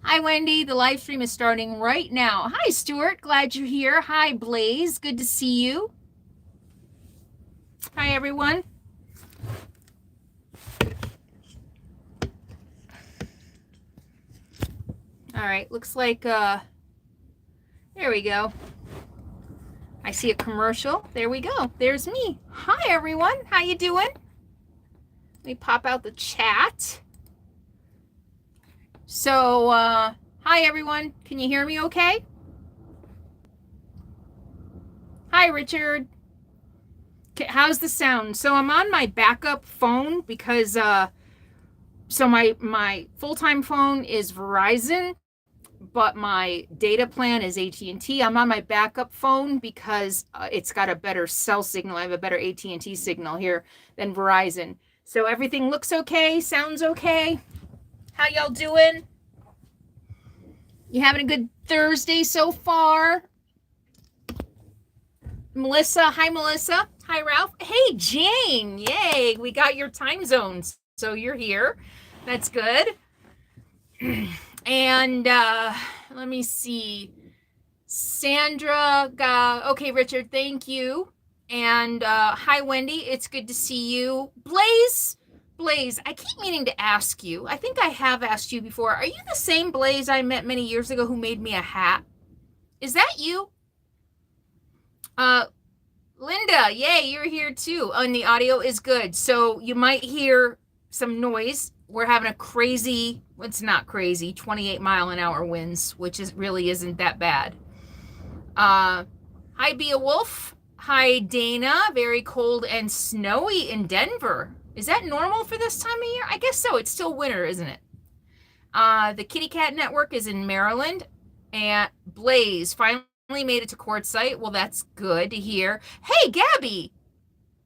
Hi, Wendy. The live stream is starting right now. Hi, Stuart. Glad you're here. Hi, Blaze. Good to see you. Hi, everyone. All right. Looks like, there we go. I see a commercial. There we go. There's me. Hi, everyone. How you doing? Let me pop out the chat. So, hi, everyone. Can you hear me okay? Hi, Richard. How's the sound? So I'm on my backup phone because so my full-time phone is Verizon, but my data plan is AT&T. I'm on my backup phone because it's got a better cell signal. I have a better AT&T signal here than Verizon. So everything looks okay, sounds okay. How y'all doing? You having a good Thursday so far? Melissa, hi Melissa. Hi Ralph. Hey Jane, yay, we got your time zones. So you're here. That's good. And let me see. Sandra, okay, Richard, thank you. And hi Wendy, it's good to see you. Blaze, I keep meaning to ask you. I think I have asked you before. Are you the same Blaze I met many years ago who made me a hat? Is that you? Linda, yay, you're here too. And the audio is good. So you might hear some noise. We're having a crazy, it's not crazy, 28-mile-an-hour winds, which really isn't that bad. Hi, Beowulf. Hi, Dana. Very cold and snowy in Denver. Is that normal for this time of year? I guess so. It's still winter, isn't it? The Kitty Cat Network is in Maryland. And Blaze finally made it to Quartzsite. Well, that's good to hear. Hey, Gabby.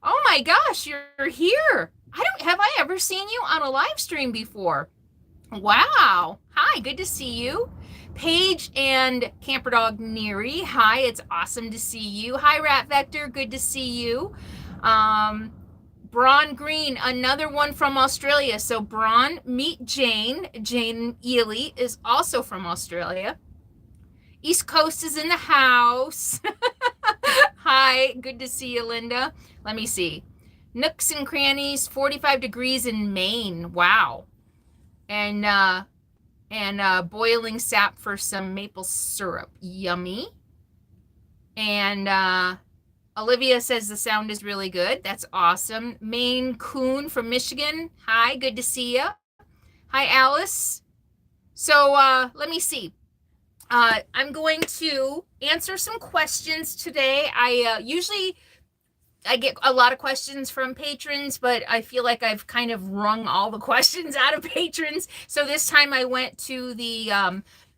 Oh my gosh, you're here. Have I ever seen you on a live stream before? Wow. Hi, good to see you. Paige and Camper Dog Neary. Hi, it's awesome to see you. Hi, Rat Vector. Good to see you. Braun Green, another one from Australia. So Braun, meet Jane. Jane Ely is also from Australia. East Coast is in the house. Hi, good to see you, Linda. Let me see. Nooks and crannies, 45 degrees in Maine. Wow. And boiling sap for some maple syrup. Yummy. And Olivia says the sound is really good. That's awesome. Maine Coon from Michigan. Hi, good to see you. Hi, Alice. So let me see. I'm going to answer some questions today. I get a lot of questions from patrons, but I feel like I've kind of wrung all the questions out of patrons. So this time I went to the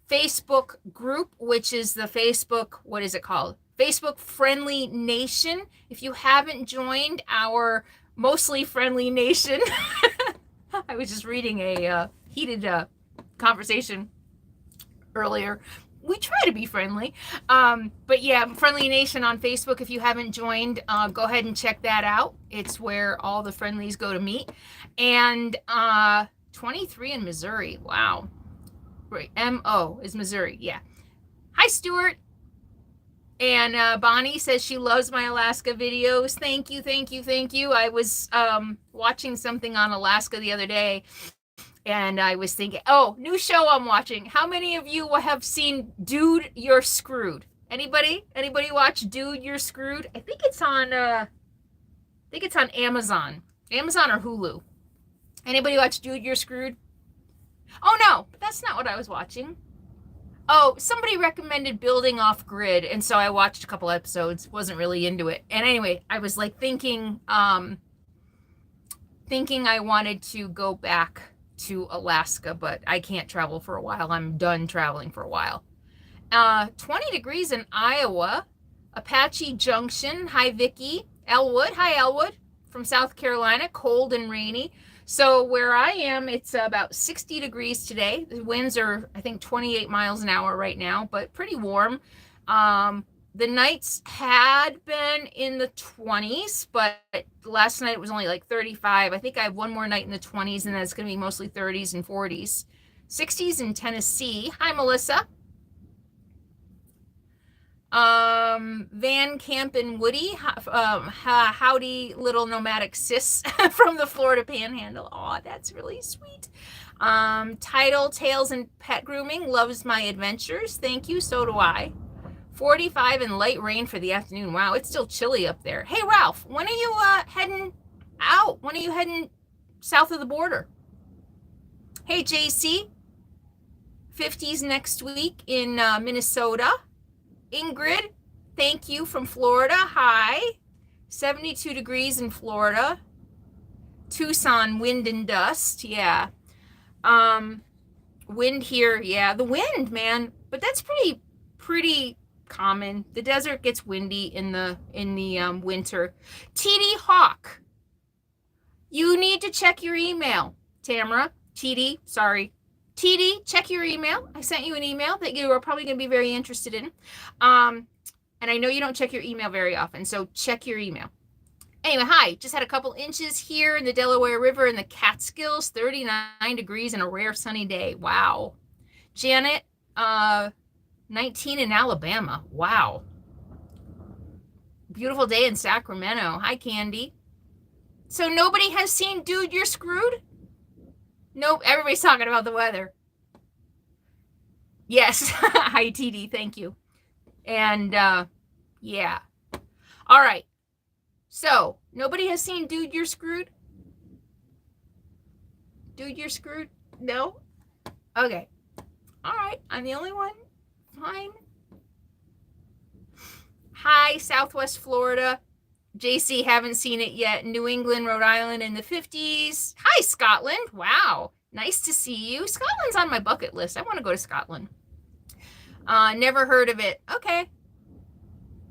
Facebook group, which is the Facebook, what is it called? Facebook Friendly Nation. If you haven't joined our mostly friendly nation, I was just reading a heated conversation earlier. We try to be friendly. But yeah, Friendly Nation on Facebook. If you haven't joined, go ahead and check that out. It's where all the friendlies go to meet. And 23 in Missouri. Wow. Right. MO is Missouri. Yeah. Hi, Stuart. And Bonnie says she loves my Alaska videos. Thank you, thank you, thank you. I was watching something on Alaska the other day, and I was thinking, oh, new show I'm watching. How many of you have seen Dude, You're Screwed? Anybody watch Dude, You're Screwed? I think it's on Amazon. Amazon or Hulu. Anybody watch Dude, You're Screwed? Oh no, that's not what I was watching. Oh, somebody recommended Building Off Grid, and so I watched a couple episodes. Wasn't really into it. And anyway, I was like thinking I wanted to go back to Alaska, but I can't travel for a while. I'm done traveling for a while. 20 degrees in Iowa. Apache Junction. Hi, Vicky. Elwood. Hi, Elwood. From South Carolina. Cold and rainy. So where I am, it's about 60 degrees today. The winds are, I think, 28 miles an hour right now, but pretty warm. The nights had been in the 20s, but last night it was only like 35. I think I have one more night in the 20s, and then it's going to be mostly 30s and 40s. 60s in Tennessee. Hi, Melissa. Van Camp and Woody. Howdy, little nomadic sis from the Florida Panhandle. Oh, that's really sweet. Title, Tails, and Pet Grooming. Loves my adventures. Thank you. So do I. 45 and light rain for the afternoon. Wow, it's still chilly up there. Hey, Ralph, when are you heading out? When are you heading south of the border? Hey, JC. 50s next week in Minnesota. Ingrid, thank you from Florida. Hi. 72 degrees in Florida. Tucson, wind and dust. Yeah. Wind here. Yeah, the wind, man. But that's pretty common. The desert gets windy in the winter. TD Hawk. You need to check your email, Tamara. TD, sorry. TD, check your email. I sent you an email that you are probably going to be very interested in. And I know you don't check your email very often, so check your email. Anyway, hi. Just had a couple inches here in the Delaware River in the Catskills, 39 degrees and a rare sunny day. Wow. Janet, 19 in Alabama. Wow. Beautiful day in Sacramento. Hi, Candy. So nobody has seen Dude, You're Screwed? Nope, everybody's talking about the weather. Yes. Hi, TD. Thank you. And, yeah. All right. So, nobody has seen Dude, You're Screwed? Dude, You're Screwed? No? Okay. All right. I'm the only one. Fine. Hi, Southwest Florida. JC, haven't seen it yet. New England, Rhode Island in the 50s. Hi, Scotland. Wow. Nice to see you. Scotland's on my bucket list. I want to go to Scotland. Never heard of it. Okay.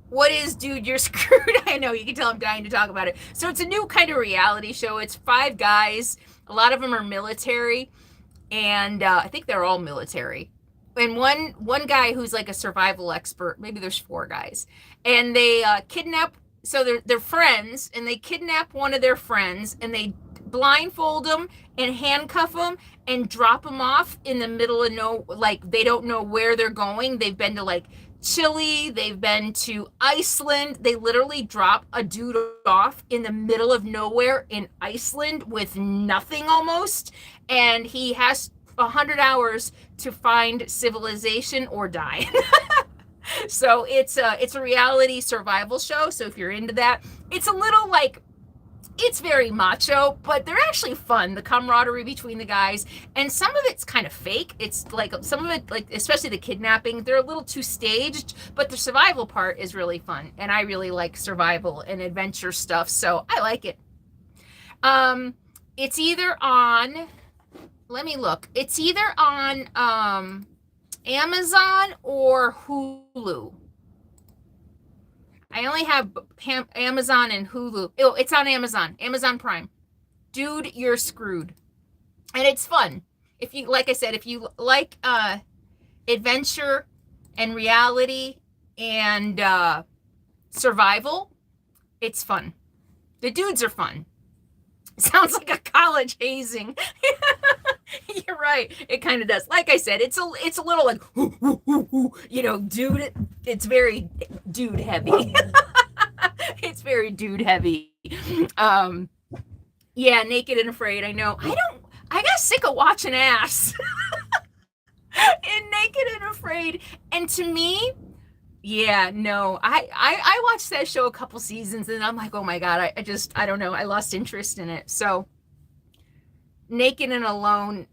What is Dude, You're Screwed? I know, you can tell I'm dying to talk about it. So it's a new kind of reality show. It's 5 guys. A lot of them are military. And I think they're all military. And one guy who's like a survival expert. Maybe there's 4 guys. And they kidnap. So they're friends. And they kidnap one of their friends. And they blindfold them and handcuff them and drop them off in the middle of they don't know where they're going. They've been to like Chile, they've been to Iceland. They literally drop a dude off in the middle of nowhere in Iceland with nothing almost, and he has 100 hours to find civilization or die. So it's a reality survival show. So if you're into that, it's a little like, it's very macho, but they're actually fun. The camaraderie between the guys, and some of it's kind of fake. It's like some of it, like especially the kidnapping, they're a little too staged, but the survival part is really fun. And I really like survival and adventure stuff, so I like it. It's either on, let me look. It's either on Amazon or Hulu. I only have Amazon and Hulu. Oh, it's on Amazon. Amazon Prime. Dude, You're Screwed. And it's fun. If you, like I said, if you like adventure and reality and survival, it's fun. The dudes are fun. Sounds like a college hazing. You're right. It kind of does. Like I said, it's a little like, you know, dude. It's very dude heavy. It's very dude heavy. Yeah, Naked and Afraid. I know. I got sick of watching ass in Naked and Afraid. And to me, yeah, no, I watched that show a couple seasons and I'm like, oh my God, I don't know. I lost interest in it. So Naked and Alone,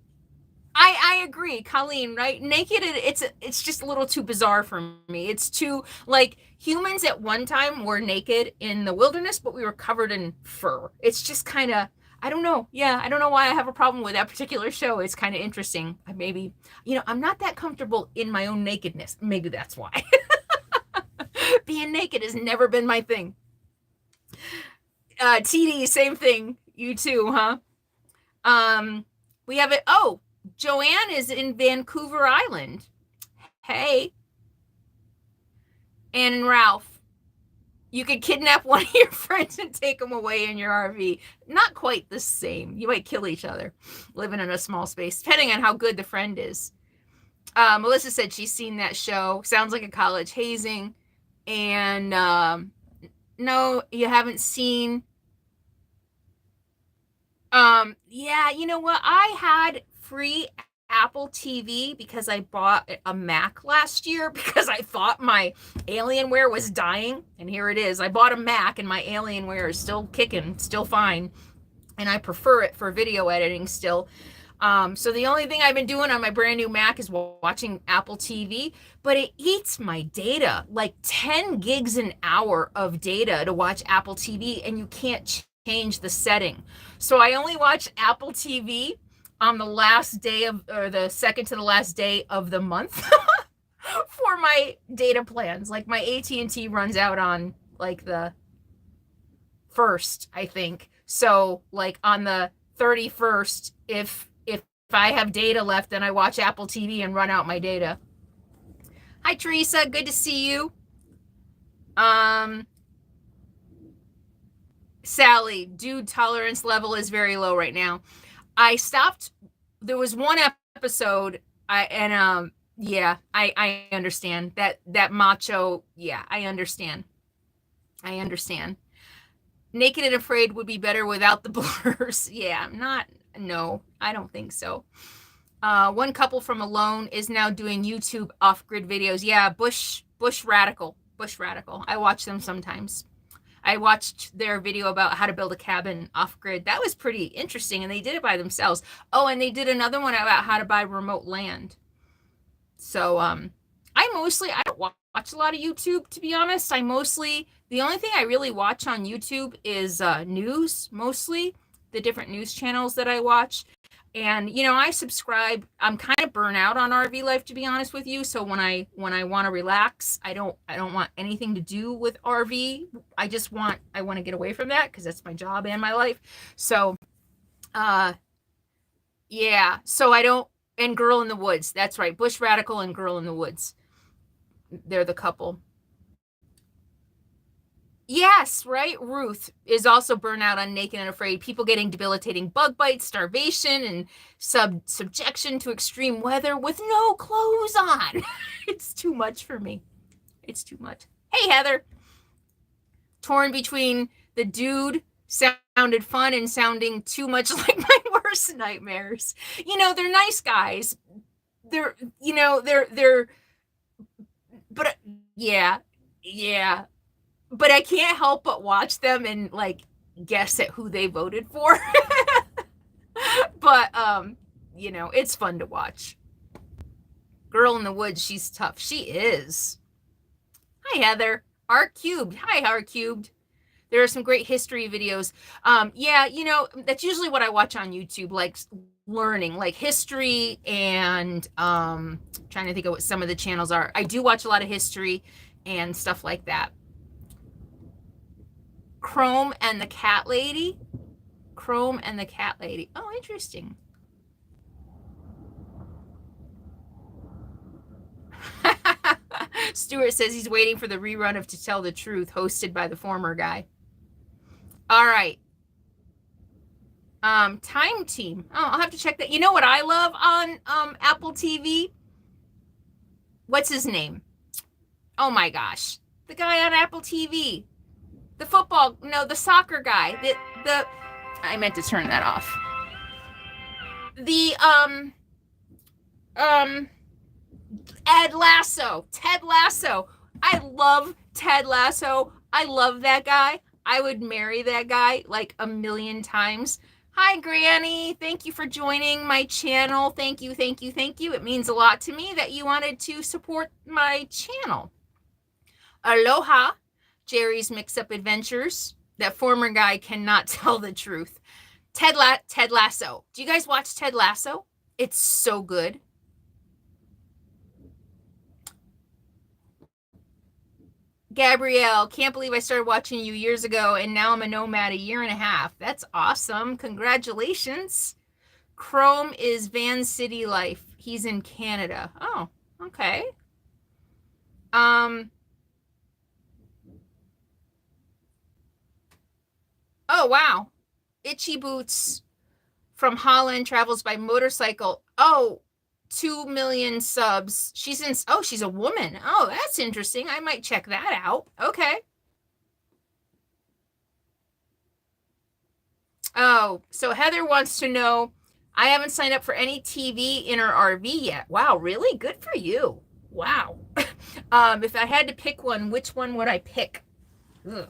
I agree, Colleen, right? Naked, it's just a little too bizarre for me. It's too, like, humans at one time were naked in the wilderness, but we were covered in fur. It's just kind of, I don't know. Yeah, I don't know why I have a problem with that particular show. It's kind of interesting. Maybe, you know, I'm not that comfortable in my own nakedness. Maybe that's why. Being naked has never been my thing. TD, same thing. You too, huh? We have it. Oh, Joanne is in Vancouver Island. Hey. And Ralph. You could kidnap one of your friends and take them away in your RV. Not quite the same. You might kill each other living in a small space, depending on how good the friend is. Melissa said she's seen that show. Sounds like a college hazing. And no, you haven't seen. Yeah, you know what? I had free Apple TV because I bought a Mac last year because I thought my Alienware was dying. And here it is. I bought a Mac and my Alienware is still kicking, still fine. And I prefer it for video editing still. So the only thing I've been doing on my brand new Mac is watching Apple TV, but it eats my data, like 10 gigs an hour of data to watch Apple TV, and you can't change the setting. So I only watch Apple TV on the last day of, or the second to the last day of the month for my data plans. Like my AT&T runs out on like the 1st, I think. So like on the 31st, if I have data left, then I watch Apple TV and run out my data. Hi, Teresa. Good to see you. Sally, dude tolerance level is very low right now. I stopped. There was one episode, yeah, I understand that macho. Yeah, I understand. Naked and Afraid would be better without the blurs. Yeah, no, I don't think so. One couple from Alone is now doing YouTube off-grid videos. Yeah, Bush Radical. I watch them sometimes. I watched their video about how to build a cabin off-grid. That was pretty interesting, and they did it by themselves. Oh, and they did another one about how to buy remote land. So I don't watch a lot of YouTube, to be honest. The only thing I really watch on YouTube is news, mostly the different news channels that I watch. And I subscribe. I'm kind of burnt out on RV life, to be honest with you. So when I want to relax, I don't want anything to do with RV. I want to get away from that because that's my job and my life. So yeah. So I don't. And Girl in the Woods. That's right. Bush Radical and Girl in the Woods. They're the couple. Yes, right. Ruth is also burnt out on Naked and Afraid. People getting debilitating bug bites, starvation, and subjection to extreme weather with no clothes on. It's too much for me. It's too much. Hey, Heather. Torn between the dude sounded fun and sounding too much like my worst nightmares. They're nice guys. They're, but yeah. But I can't help but watch them and like guess at who they voted for. But it's fun to watch. Girl in the Woods, she's tough. She is. Hi, Heather. R Cubed. Hi, R Cubed. There are some great history videos. Yeah, that's usually what I watch on YouTube, like learning, like history, and trying to think of what some of the channels are. I do watch a lot of history and stuff like that. Chrome and the Cat Lady. Oh, interesting. Stuart says he's waiting for the rerun of To Tell the Truth, hosted by the former guy. All right. Time Team. Oh, I'll have to check that. You know what I love on Apple TV? What's his name? Oh my gosh. The guy on Apple TV. The soccer guy. I meant to turn that off. Ted Lasso. I love Ted Lasso. I love that guy. I would marry that guy like a million times. Hi, Granny. Thank you for joining my channel. Thank you. It means a lot to me that you wanted to support my channel. Aloha. Jerry's Mix-Up Adventures. That former guy cannot tell the truth. Ted Lasso. Do you guys watch Ted Lasso? It's so good. Gabrielle, can't believe I started watching you years ago and now I'm a nomad a year and a half. That's awesome. Congratulations. Chrome is Van City Life. He's in Canada. Oh, okay. Oh, wow. Itchy Boots from Holland travels by motorcycle. Oh, 2 million subs. She's a woman. Oh, that's interesting. I might check that out. Okay. Oh, so Heather wants to know, I haven't signed up for any TV in her RV yet. Wow, really? Good for you. Wow. If I had to pick one, which one would I pick? Ugh,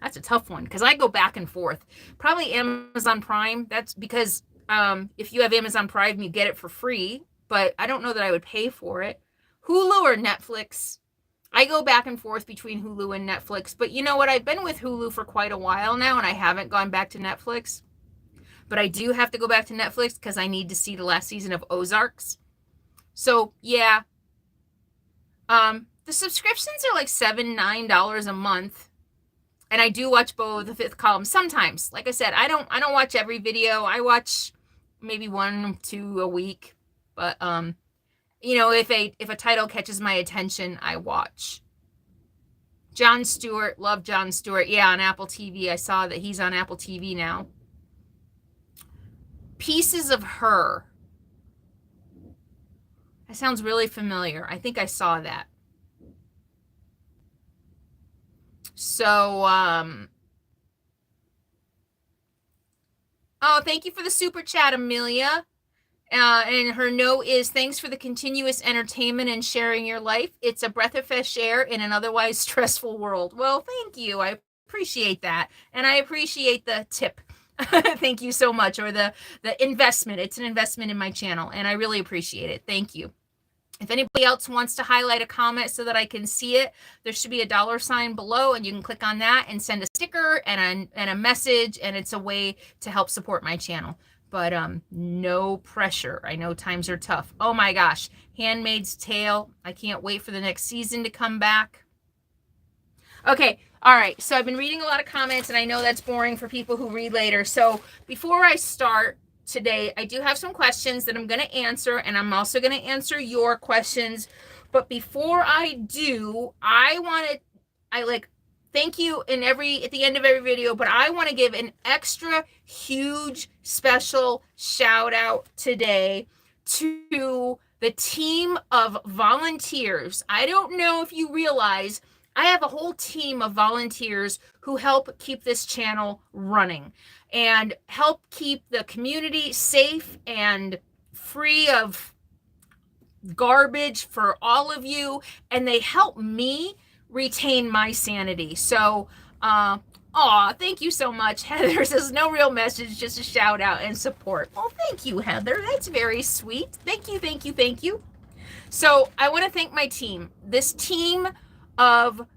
that's a tough one because I go back and forth. Probably Amazon Prime. That's because if you have Amazon Prime, you get it for free, but I don't know that I would pay for it. Hulu or Netflix? I go back and forth between Hulu and Netflix, but you know what? I've been with Hulu for quite a while now and I haven't gone back to Netflix. But I do have to go back to Netflix because I need to see the last season of Ozarks. So yeah, the subscriptions are like $7, $9 a month, and I do watch Beau the Fifth Column sometimes. Like I said, I don't watch every video. I watch maybe 1, 2 a week, but if a title catches my attention, I watch. Jon Stewart, love Jon Stewart. Yeah, on Apple TV. I saw that he's on Apple TV now. Pieces of Her. That sounds really familiar. I think I saw that. So, oh, thank you for the super chat, Amelia. And her note is, thanks for the continuous entertainment and sharing your life. It's a breath of fresh air in an otherwise stressful world. Well, thank you. I appreciate that. And I appreciate the tip. Thank you so much. Or the investment. It's an investment in my channel, and I really appreciate it. Thank you. If anybody else wants to highlight a comment so that I can see it, there should be a $ below, and you can click on that and send a sticker and a message, and it's a way to help support my channel. But no pressure. I know times are tough. Oh my gosh, Handmaid's Tale. I can't wait for the next season to come back. Okay, all right. So I've been reading a lot of comments, and I know that's boring for people who read later. So before I start today, I do have some questions that I'm going to answer, and I'm also going to answer your questions. But before I do, thank you at the end of every video, but I want to give an extra huge special shout out today to the team of volunteers. I don't know if you realize I have a whole team of volunteers who help keep this channel running and help keep the community safe and free of garbage for all of you, and they help me retain my sanity. So thank you so much. Heather says no real message, just a shout out and support. Well, thank you, Heather. That's very sweet. Thank you, thank you, thank you. So I want to thank my team. This team of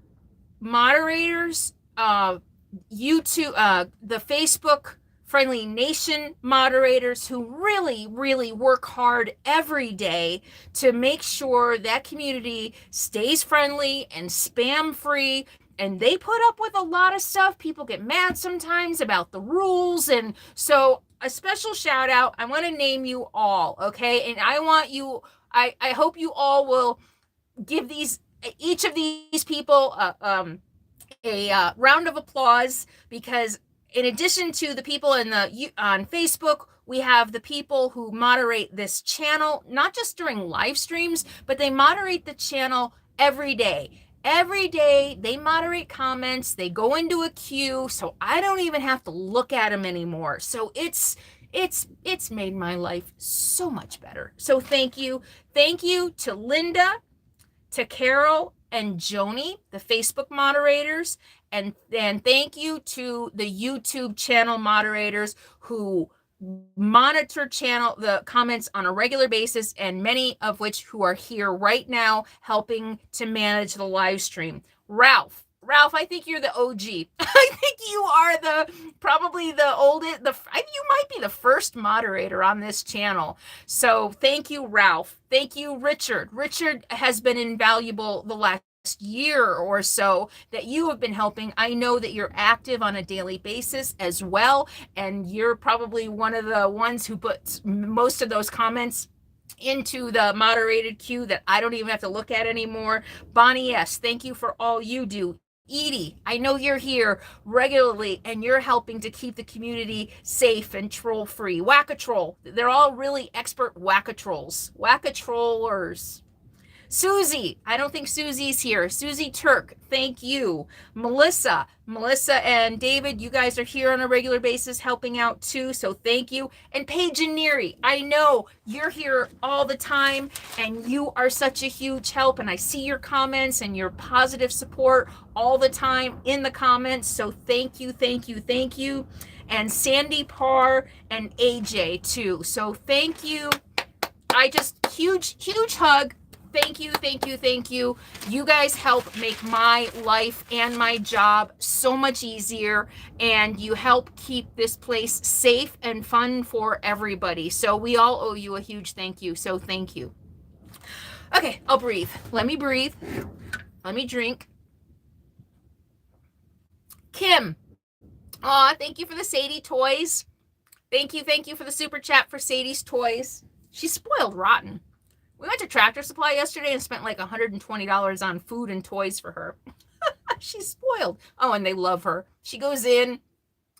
moderators, YouTube, the Facebook Friendly Nation moderators who really, really work hard every day to make sure that community stays friendly and spam free. And they put up with a lot of stuff. People get mad sometimes about the rules. And so a special shout out. I want to name you all, okay? And I want you, I hope you all will give each of these people a round of applause, because in addition to the people on Facebook, we have the people who moderate this channel, not just during live streams, but they moderate the channel every day. Every day they moderate comments, they go into a queue, so I don't even have to look at them anymore. So it's made my life so much better. So thank you. Thank you to Linda, to Carol and Joni, the Facebook moderators, and thank you to the YouTube channel moderators who monitor the comments on a regular basis, and many of which who are here right now helping to manage the live stream. Ralph, I think you're the OG. I think you are probably the oldest. You might be the first moderator on this channel. So thank you, Ralph. Thank you, Richard. Richard has been invaluable the last year or so that you have been helping. I know that you're active on a daily basis as well, and you're probably one of the ones who puts most of those comments into the moderated queue that I don't even have to look at anymore. Bonnie S., thank you for all you do Edie, I know you're here regularly and you're helping to keep the community safe and troll free. Whack-a-troll. They're all really expert whack-a-trolls. Whack-a-trollers. Susie, I don't think Susie's here. Susie Turk, thank you. Melissa and David, you guys are here on a regular basis helping out too, so thank you. And Paige and Neary, I know you're here all the time and you are such a huge help, and I see your comments and your positive support all the time in the comments, so thank you, thank you, thank you. And Sandy Parr and AJ too, so thank you. I just, huge hug. Thank you, thank you, thank you. You guys help make my life and my job so much easier, and you help keep this place safe and fun for everybody. So we all owe you a huge thank you, so thank you. Okay, I'll breathe. Let me breathe. Let me drink. Kim, thank you for the Sadie toys. Thank you for the super chat for Sadie's toys. She's spoiled rotten. We went to Tractor Supply yesterday and spent like $120 on food and toys for her. She's spoiled. Oh, and they love her. She goes in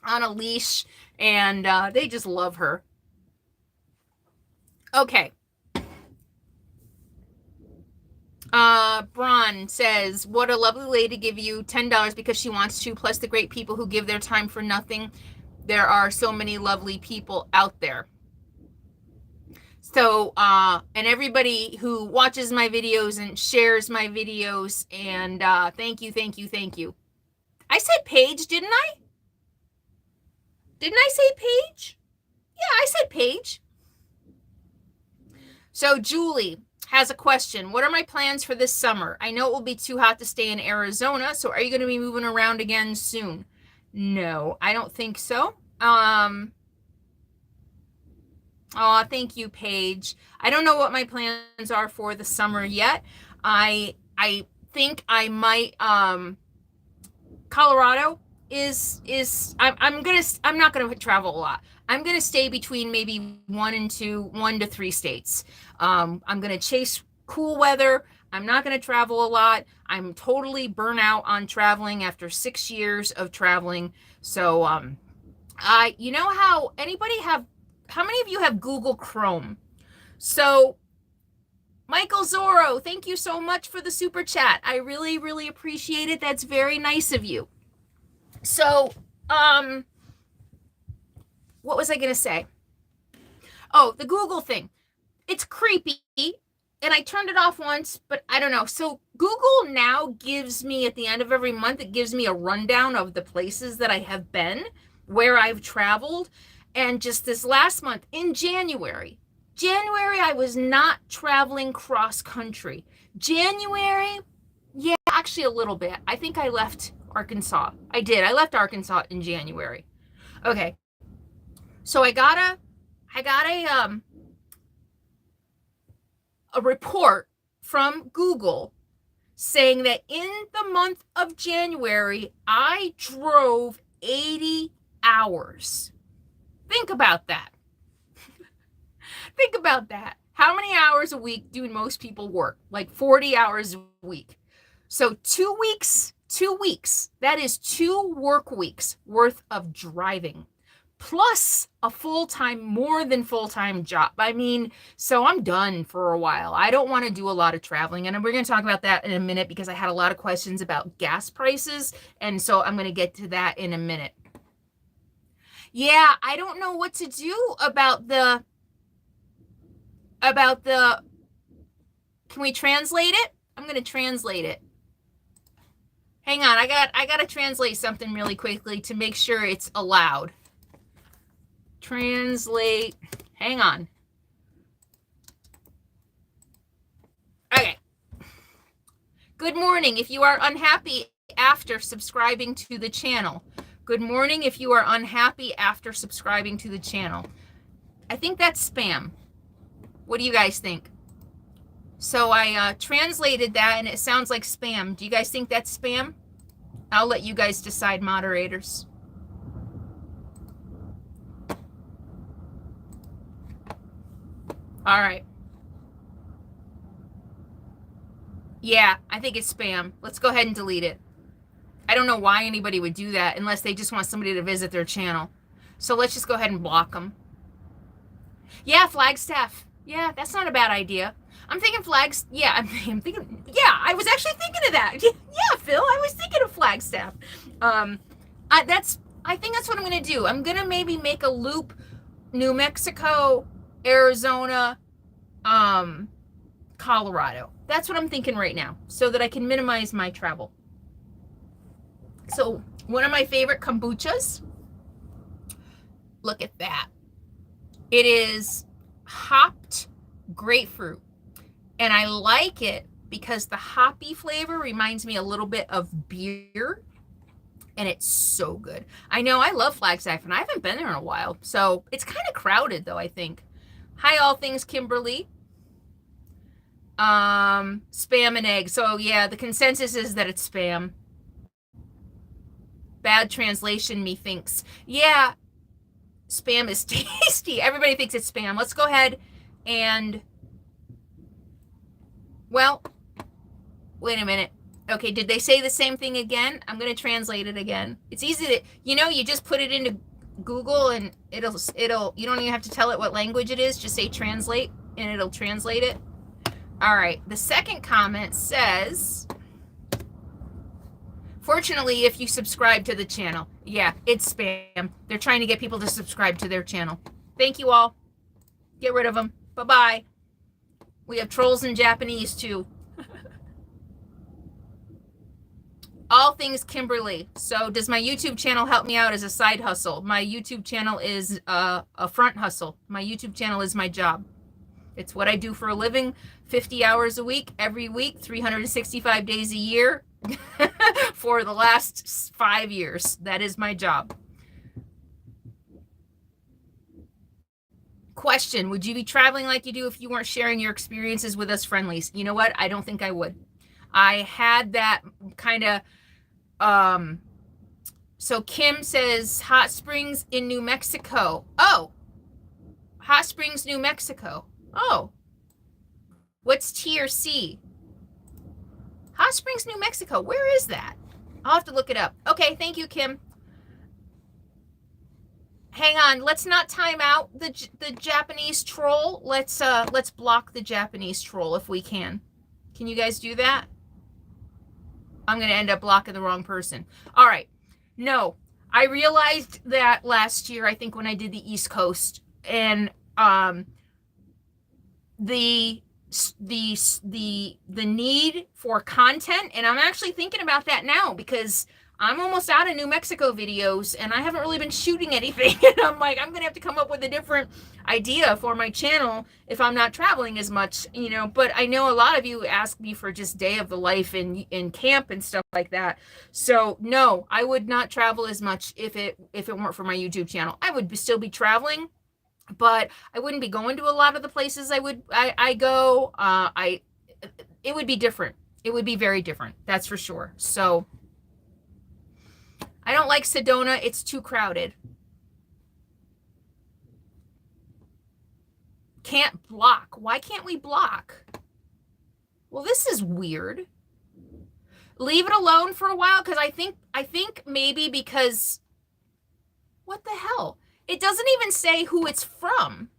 on a leash and they just love her. Okay. Bron says, what a lovely lady to give you $10 because she wants to, plus the great people who give their time for nothing. There are so many lovely people out there. So, and everybody who watches my videos and shares my videos, and thank you, thank you, thank you. I said Paige, didn't I? Didn't I say Paige? Yeah, I said Paige. So Julie has a question. What are my plans for this summer? I know it will be too hot to stay in Arizona, so are you going to be moving around again soon? No, I don't think so. Oh, thank you, Paige. I don't know what my plans are for the summer yet. I think I might Colorado is I'm not gonna travel a lot. I'm gonna stay between maybe 1 to 3 states. I'm gonna chase cool weather. I'm not gonna travel a lot. I'm totally burnt out on traveling after 6 years of traveling. So you know how many of you have Google Chrome? So Michael Zorro, thank you so much for the super chat. I really, really appreciate it. That's very nice of you. So, what was I going to say? Oh, the Google thing. It's creepy, and I turned it off once, but I don't know. So Google now gives me, at the end of every month, it gives me a rundown of the places that I have been, where I've traveled. And just this last month, in January, I was not traveling cross country. January, yeah, actually a little bit. I think I left Arkansas. I did. I left Arkansas in January. Okay. So I got a report from Google saying that in the month of January, I drove 80 hours. Think about that. Think about that. How many hours a week do most people work? Like 40 hours a week. So 2 weeks, that is 2 work weeks worth of driving, plus a more than full-time job. I mean, so I'm done for a while. I don't want to do a lot of traveling. And we're going to talk about that in a minute because I had a lot of questions about gas prices. And so I'm going to get to that in a minute. Yeah, I don't know what to do about the, can we translate it? I'm going to translate it. Hang on, I got to translate something really quickly to make sure it's allowed. Translate, hang on. Okay. Good morning if you are unhappy after subscribing to the channel. Good morning if you are unhappy after subscribing to the channel. I think that's spam. What do you guys think? So I translated that and it sounds like spam. Do you guys think that's spam? I'll let you guys decide, moderators. All right. Yeah, I think it's spam. Let's go ahead and delete it. I don't know why anybody would do that unless they just want somebody to visit their channel. So let's just go ahead and block them. Yeah, Flagstaff. Yeah, that's not a bad idea. I'm thinking flags. Yeah, I'm thinking. Yeah, I was actually thinking of that. Yeah, Phil, I was thinking of Flagstaff. I think that's what I'm gonna do. I'm gonna maybe make a loop, New Mexico, Arizona, Colorado. That's what I'm thinking right now, so that I can minimize my travel. So one of my favorite kombuchas. Look at that. It is hopped grapefruit. And I like it because the hoppy flavor reminds me a little bit of beer. And it's so good. I know, I love Flagstaff, and I haven't been there in a while. So it's kind of crowded, though, I think. Hi, all things Kimberly. Spam and egg. So, yeah, the consensus is that it's spam. Bad translation, methinks. Yeah, spam is tasty. Everybody thinks it's spam. Let's go ahead and... Well, wait a minute. Okay, did they say the same thing again? I'm going to translate it again. It's easy to, you just put it into Google and it'll, you don't even have to tell it what language it is. Just say translate and it'll translate it. All right. The second comment says, fortunately, if you subscribe to the channel, yeah, it's spam. They're trying to get people to subscribe to their channel. Thank you all. Get rid of them. Bye-bye. We have trolls in Japanese too. All things Kimberly. So does my YouTube channel help me out as a side hustle? My YouTube channel is a front hustle. My YouTube channel is my job. It's what I do for a living, 50 hours a week, every week, 365 days a year for the last 5 years. That is my job. Question, would you be traveling like you do if you weren't sharing your experiences with us friendlies? You know what? I don't think I would. I had that kind of, so Kim says Hot Springs in New Mexico. Oh, Hot Springs, New Mexico. Oh, what's T or C? Hot Springs, New Mexico. Where is that? I'll have to look it up. Okay, thank you, Kim. Hang on, let's not time out the Japanese troll. Let's block the Japanese troll if we can. Can you guys do that? I'm going to end up blocking the wrong person. All right. No, I realized that last year, I think when I did the East Coast, and the need for content, and I'm actually thinking about that now because I'm almost out of New Mexico videos and I haven't really been shooting anything. And I'm like, I'm going to have to come up with a different idea for my channel if I'm not traveling as much, but I know a lot of you ask me for just day of the life in camp and stuff like that. So no, I would not travel as much if it weren't for my YouTube channel. I would still be traveling, but I wouldn't be going to a lot of the places I go. It would be different. It would be very different. That's for sure. So I don't like Sedona. It's too crowded. Can't block. Why can't we block? Well, this is weird. Leave it alone for a while, because I think maybe because, what the hell? It doesn't even say who it's from.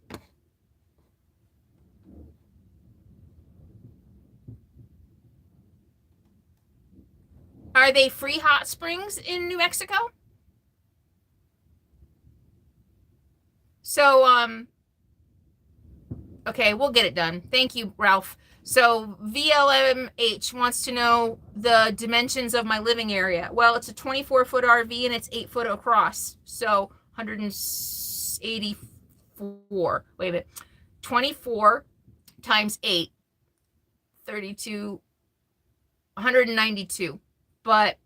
Are they free hot springs in New Mexico? So, okay, we'll get it done. Thank you, Ralph. So VLMH wants to know the dimensions of my living area. Well, it's a 24-foot RV and it's 8 foot across. So 184. Wait a minute. 24 times 8, 32, 192. But,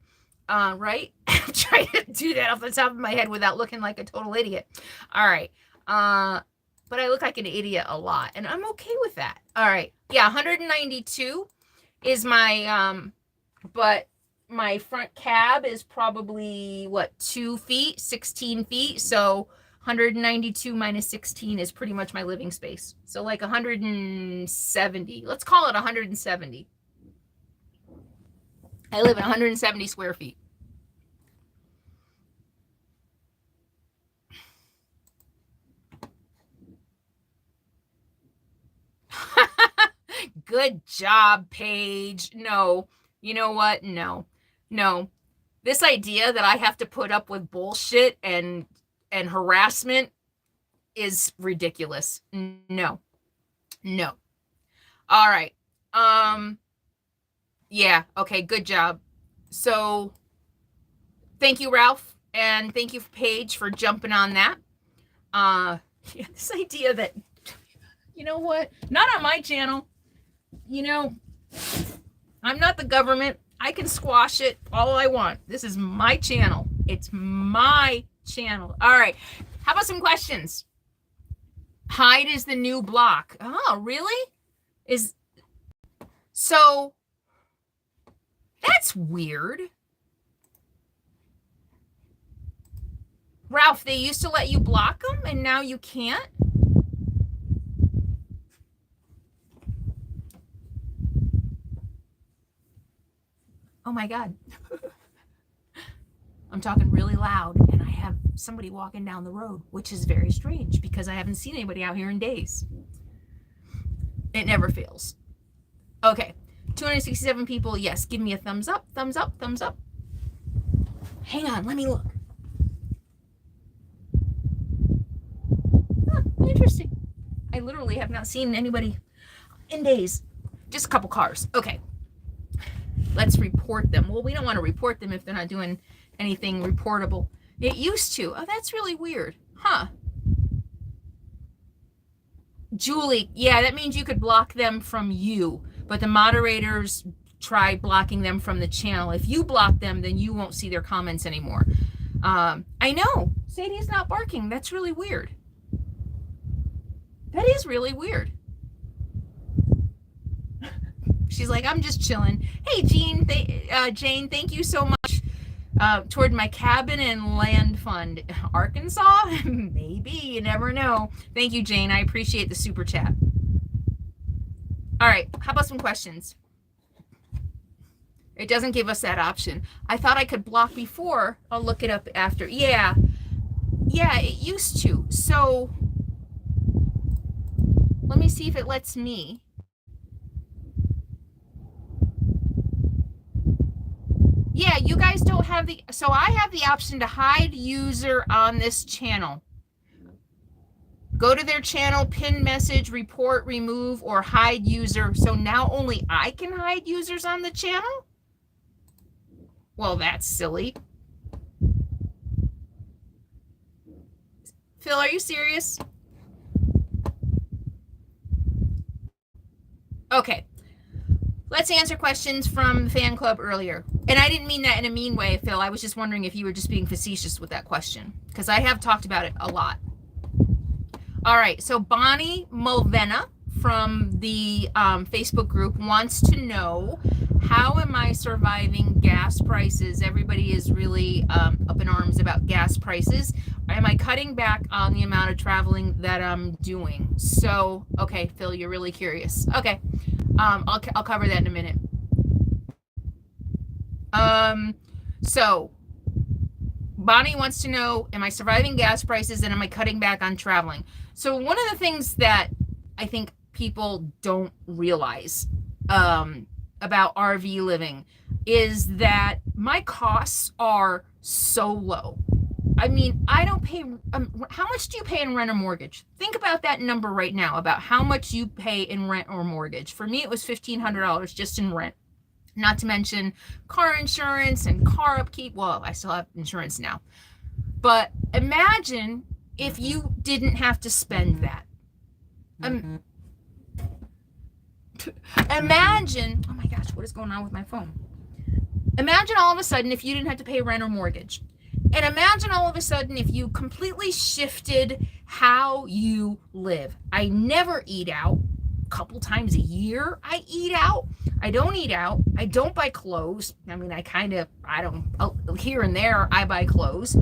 right? I'm trying to do that off the top of my head without looking like a total idiot. All right. But I look like an idiot a lot, and I'm okay with that. All right. Yeah, 192 is my, but my front cab is probably, 2 feet, 16 feet. So 192 minus 16 is pretty much my living space. So like 170. Let's call it 170. I live in 170 square feet. Good job, Paige. No, you know what? No. This idea that I have to put up with bullshit and harassment is ridiculous. No. All right. Yeah, okay, good job. So thank you, Ralph, and thank you, Paige, for jumping on that. Yeah, this idea that, you know what? Not on my channel. You know, I'm not the government. I can squash it all I want. This is my channel. It's my channel. All right. How about some questions? Hide is the new block. Oh, really? So that's weird. Ralph, they used to let you block them and now you can't? Oh my God. I'm talking really loud and I have somebody walking down the road, which is very strange because I haven't seen anybody out here in days. It never fails. Okay, 267 people. Yes, give me a thumbs up, thumbs up, thumbs up. Hang on, let me look. Interesting. I literally have not seen anybody in days. Just a couple cars. Okay. Let's report them. Well, we don't want to report them if they're not doing anything reportable. It used to. Oh, that's really weird. Huh. Julie, yeah, that means you could block them from you, but the moderators try blocking them from the channel. If you block them, then you won't see their comments anymore. I know. Sadie's not barking. That's really weird. That is really weird. She's like, I'm just chilling. Hey, Jane, thank you so much. Toward my cabin and land fund. Arkansas? Maybe, you never know. Thank you, Jane. I appreciate the super chat. All right, how about some questions? It doesn't give us that option. I thought I could block before. I'll look it up after. Yeah, it used to. So let me see if it lets me. Yeah, you guys don't have so I have the option to hide user on this channel. Go to their channel, pin message, report, remove, or hide user. So now only I can hide users on the channel? Well, that's silly. Phil, are you serious? Okay. Let's answer questions from the fan club earlier. And I didn't mean that in a mean way, Phil. I was just wondering if you were just being facetious with that question, because I have talked about it a lot. All right, so Bonnie Mulvena from the Facebook group wants to know, how am I surviving gas prices? Everybody is really up in arms about gas prices. Am I cutting back on the amount of traveling that I'm doing? So, okay, Phil, you're really curious. Okay, I'll cover that in a minute. So Bonnie wants to know, am I surviving gas prices and am I cutting back on traveling? So one of the things that I think people don't realize about RV living is that my costs are so low. I mean, I don't pay, how much do you pay in rent or mortgage? Think about that number right now, about how much you pay in rent or mortgage. For me, it was $1,500 just in rent. Not to mention car insurance and car upkeep. Well, I still have insurance now. But imagine if you didn't have to spend that. Imagine, oh my gosh, what is going on with my phone? Imagine all of a sudden if you didn't have to pay rent or mortgage. And imagine all of a sudden if you completely shifted how you live. I never eat out. Couple times a year I eat out. I don't eat out. I don't buy clothes. I mean, here and there I buy clothes.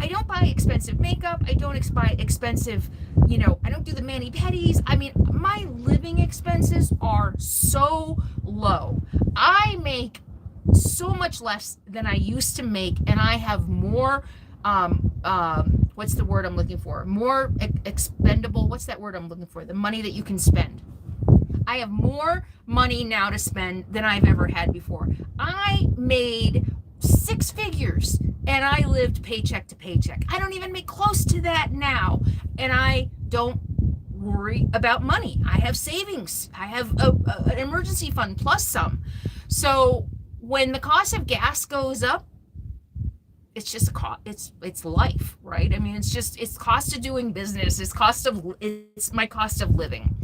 I don't buy expensive makeup. I don't buy expensive, I don't do the mani-pedis. I mean, my living expenses are so low. I make so much less than I used to make, and I have more, what's the word I'm looking for? More expendable, what's that word I'm looking for? The money that you can spend. I have more money now to spend than I've ever had before. I made 6 figures and I lived paycheck to paycheck. I don't even make close to that now. And I don't worry about money. I have savings. I have an emergency fund plus some. So when the cost of gas goes up, it's just a cost. It's life, right? I mean, it's cost of doing business. It's my cost of living.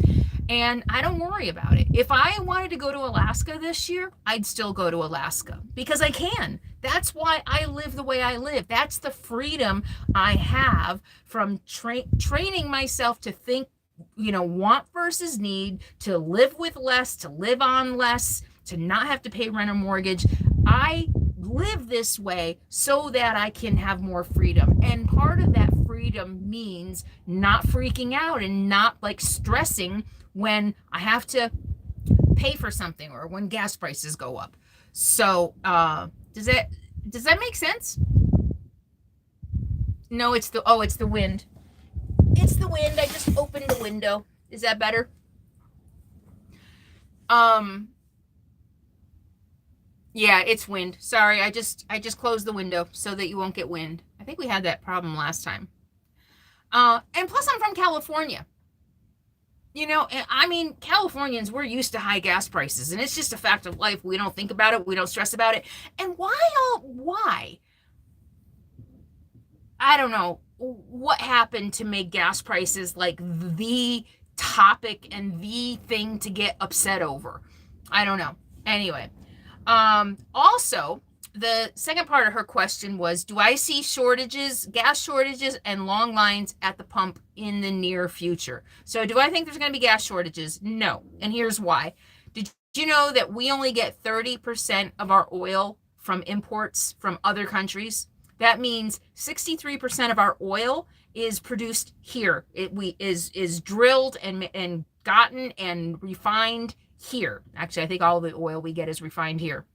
And I don't worry about it. If I wanted to go to Alaska this year, I'd still go to Alaska because I can. That's why I live the way I live. That's the freedom I have from training myself to think, want versus need, to live with less, to live on less, to not have to pay rent or mortgage. I live this way so that I can have more freedom. And part of that freedom means not freaking out and not like stressing when I have to pay for something or when gas prices go up. So does that make sense? No, it's the wind. It's the wind. I just opened the window. Is that better? Yeah, it's wind. Sorry, I just closed the window so that you won't get wind. I think we had that problem last time. And plus I'm from California. I mean, Californians, we're used to high gas prices, and it's just a fact of life. We don't think about it. We don't stress about it. And why? I don't know what happened to make gas prices like the topic and the thing to get upset over. I don't know. Anyway, also, the second part of her question was, do I see gas shortages and long lines at the pump in the near future? So do I think there's going to be gas shortages? No. And here's why. Did you know that we only get 30% of our oil from imports from other countries? That means 63% of our oil is produced here. It is drilled and gotten and refined here. Actually, I think all the oil we get is refined here.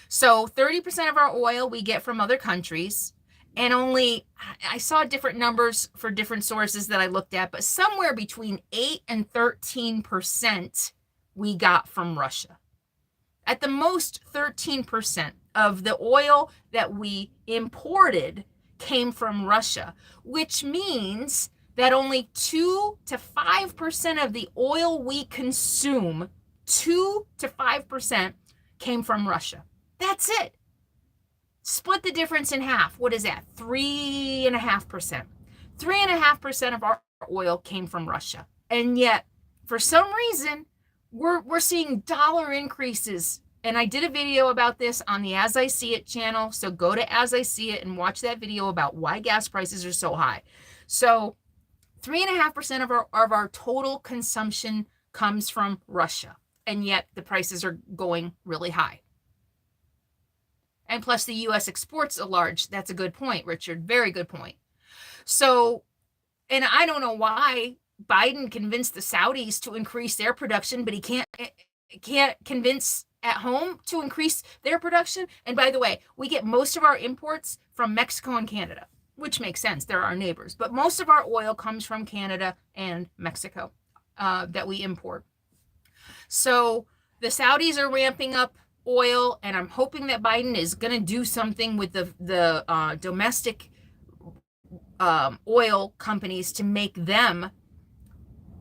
So 30% of our oil we get from other countries, and I saw different numbers for different sources that I looked at, but somewhere between 8 and 13% we got from Russia. At the most, 13% of the oil that we imported came from Russia, which means that only 2 to 5% of the oil we consume, 2 to 5% came from Russia. That's it. Split the difference in half. What is that? 3.5%. 3.5% of our oil came from Russia. And yet, for some reason, we're seeing dollar increases. And I did a video about this on the As I See It channel. So go to As I See It and watch that video about why gas prices are so high. So 3.5% of our total consumption comes from Russia. And yet the prices are going really high. And plus the U.S. exports a large. That's a good point, Richard. Very good point. So, and I don't know why Biden convinced the Saudis to increase their production, but he can't convince at home to increase their production. And by the way, we get most of our imports from Mexico and Canada, which makes sense. They're our neighbors. But most of our oil comes from Canada and Mexico that we import. So the Saudis are ramping up oil, and I'm hoping that Biden is going to do something with the domestic oil companies to make them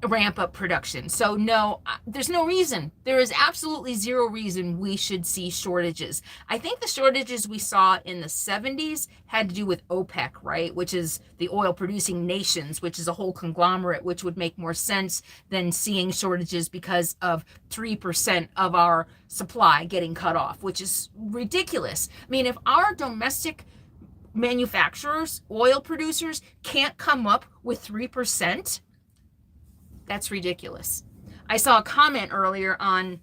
ramp up production. So no, there's no reason. There is absolutely zero reason we should see shortages. I think the shortages we saw in the 70s had to do with OPEC, right? Which is the oil producing nations, which is a whole conglomerate, which would make more sense than seeing shortages because of 3% of our supply getting cut off, which is ridiculous. I mean, if our domestic manufacturers, oil producers, can't come up with 3%, that's ridiculous. I saw a comment earlier on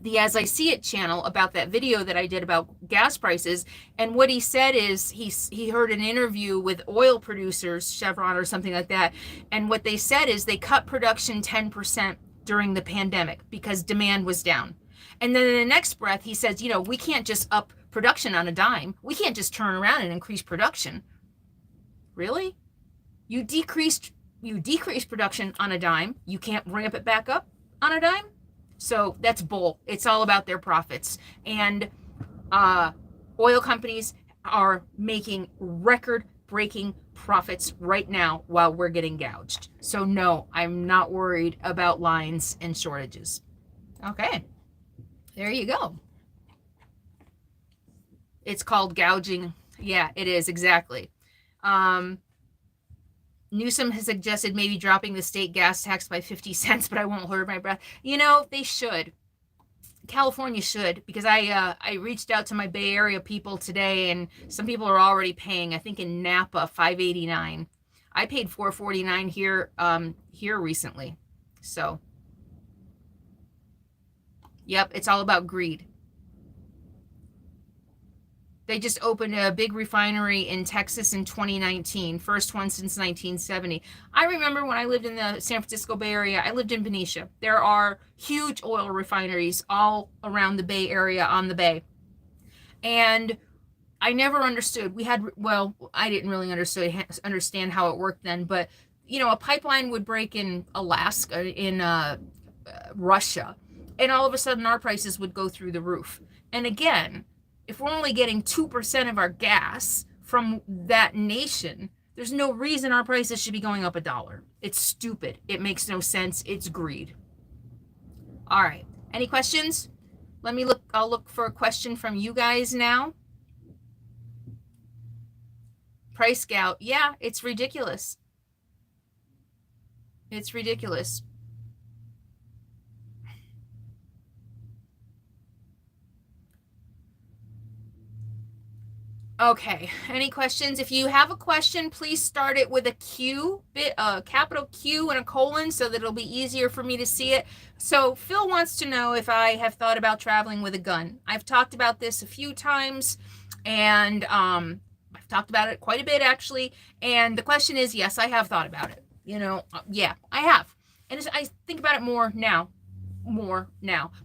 the As I See It channel about that video that I did about gas prices. And what he said is he heard an interview with oil producers, Chevron or something like that. And what they said is they cut production 10% during the pandemic because demand was down. And then in the next breath, he says, we can't just up production on a dime. We can't just turn around and increase production. Really? You decreased production on a dime. You can't ramp it back up? on a dime. So that's bull. It's all about their profits. And oil companies are making record-breaking profits right now while we're getting gouged. So no, I'm not worried about lines and shortages. Okay, there you go. It's called gouging. Yeah, it is, exactly. Newsom has suggested maybe dropping the state gas tax by 50 cents, but I won't hold my breath. You know, they should. California should, because I reached out to my Bay Area people today, and some people are already paying. I think in Napa, $5.89. I paid $4.49 here recently. So, yep, it's all about greed. They just opened a big refinery in Texas in 2019, first one since 1970. I remember when I lived in the San Francisco Bay Area, I lived in Benicia. There are huge oil refineries all around the Bay Area on the bay. And I never understood. I didn't really understand how it worked then, but a pipeline would break in Alaska, in Russia, and all of a sudden our prices would go through the roof. And again, if we're only getting 2% of our gas from that nation, there's no reason our prices should be going up $1. It's stupid. It makes no sense. It's greed. All right. Any questions? Let me look. I'll look for a question from you guys now. Price gout. Yeah, it's ridiculous. It's ridiculous. Okay, any questions? If you have a question, please start it with a Q, capital Q and a colon, so that it'll be easier for me to see it. So Phil wants to know if I have thought about traveling with a gun. I've talked about this a few times, and I've talked about it quite a bit, actually. And the question is, yes, I have thought about it. Yeah, I have. And I think about it more now.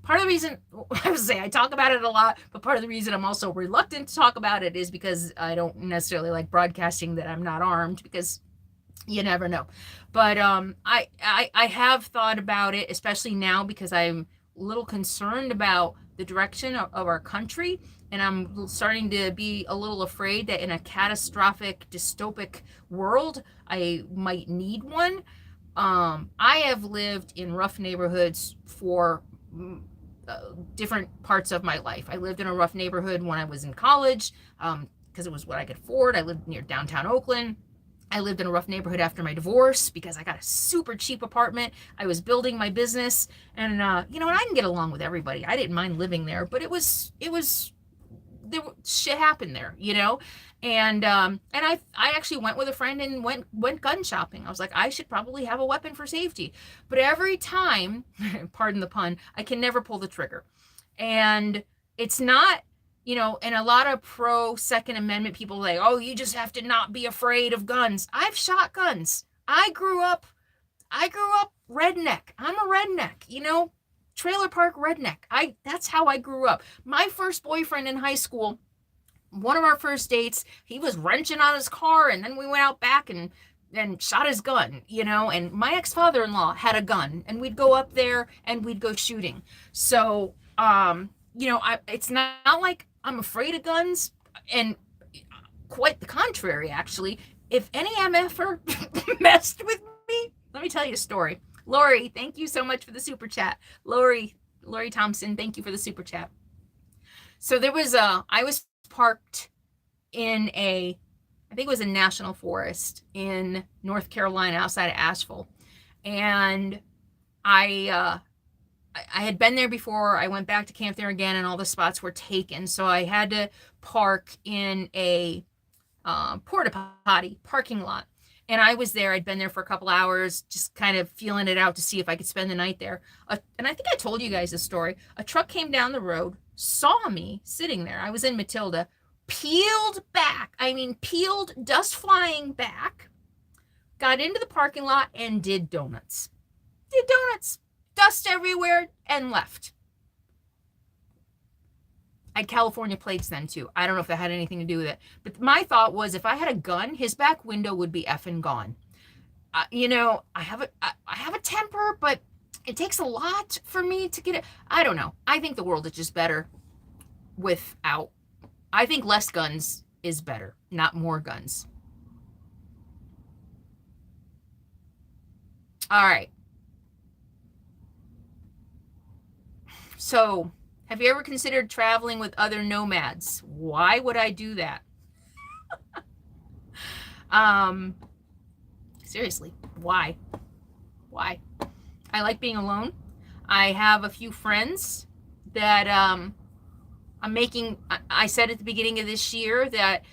Part of the reason I talk about it a lot, but part of the reason I'm also reluctant to talk about it is because I don't necessarily like broadcasting that I'm not armed, because you never know. But I have thought about it, especially now, because I'm a little concerned about the direction of our country, and I'm starting to be a little afraid that in a catastrophic, dystopic world, I might need one. I have lived in rough neighborhoods for different parts of my life. I lived in a rough neighborhood when I was in college, because it was what I could afford. I lived near downtown Oakland. I lived in a rough neighborhood after my divorce because I got a super cheap apartment. I was building my business, and and I didn't get along with everybody. I didn't mind living there, but there shit happened there, and I actually went with a friend and went gun shopping. I was like, I should probably have a weapon for safety, but every time, pardon the pun, I can never pull the trigger. And it's not, and a lot of pro Second Amendment people are like, oh, you just have to not be afraid of guns. I've shot guns. I grew up redneck. I'm a redneck, trailer park redneck. That's how I grew up. My first boyfriend in high school, one of our first dates, he was wrenching on his car, and then we went out back and shot his gun, and my ex-father-in-law had a gun, and we'd go up there and we'd go shooting. So, it's not like I'm afraid of guns, and quite the contrary, actually. If any MFer messed with me, let me tell you a story. Lori, thank you so much for the super chat. Lori Thompson, thank you for the super chat. So I was parked in I think it was a national forest in North Carolina outside of Asheville. And I had been there before. I went back to camp there again, and all the spots were taken. So I had to park in a porta potty parking lot. And I was there. I'd been there for a couple hours, just kind of feeling it out to see if I could spend the night there. And I think I told you guys this story. A truck came down the road, saw me sitting there. I was in Matilda, peeled back. Peeled, dust flying back, got into the parking lot and did donuts. Dust everywhere, and left. I had California plates then too. I don't know if that had anything to do with it. But my thought was, if I had a gun, his back window would be effing gone. I have a temper, but it takes a lot for me to get it. I don't know. I think the world is just better without. I think less guns is better, not more guns. All right. So, have you ever considered traveling with other nomads? Why would I do that? Seriously, why? Why? I like being alone. I have a few friends that I'm making. I said at the beginning of this year that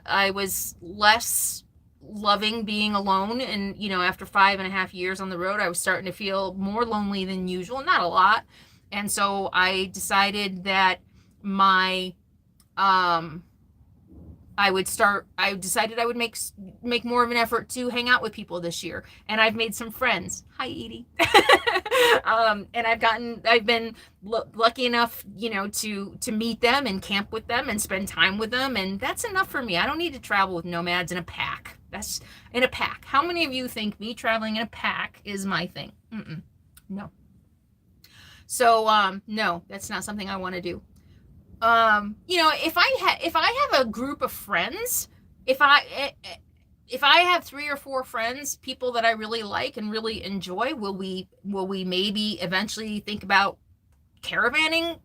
I was less loving being alone, and after 5.5 years on the road, I was starting to feel more lonely than usual. Not a lot, and so I decided that my I decided I would make more of an effort to hang out with people this year, and I've made some friends. Hi, Edie. And I've been lucky enough, to meet them and camp with them and spend time with them, and that's enough for me. I don't need to travel with nomads in a pack. That's in a pack. How many of you think me traveling in a pack is my thing? No. So no, that's not something I want to do. If I have a group of friends, if I have 3 or 4 friends, people that I really like and really enjoy, will we maybe eventually think about caravanning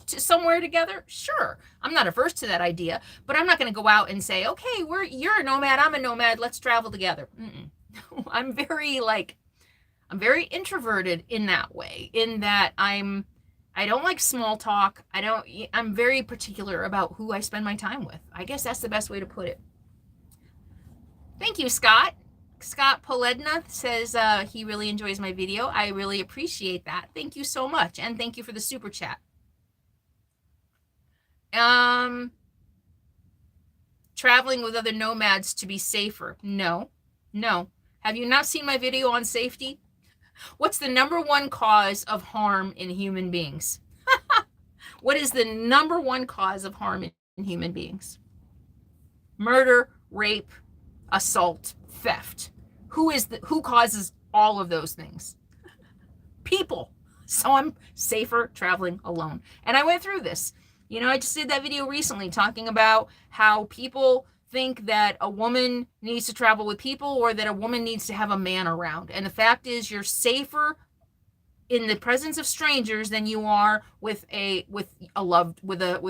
to somewhere together? Sure. I'm not averse to that idea, but I'm not going to go out and say, okay, you're a nomad, I'm a nomad, let's travel together. I'm very introverted in that way, in that I don't like small talk. I'm very particular about who I spend my time with. I guess that's the best way to put it. Thank you, Scott. Scott Poledna says he really enjoys my video. I really appreciate that. Thank you so much. And thank you for the super chat. Traveling with other nomads to be safer. No. Have you not seen my video on safety? What's the number one cause of harm in human beings? What is the number one cause of harm in human beings? Murder, rape, assault, theft. Who causes all of those things? People. So I'm safer traveling alone. And I went through this. I just did that video recently talking about how people think that a woman needs to travel with people, or that a woman needs to have a man around. And the fact is, you're safer in the presence of strangers than you are with a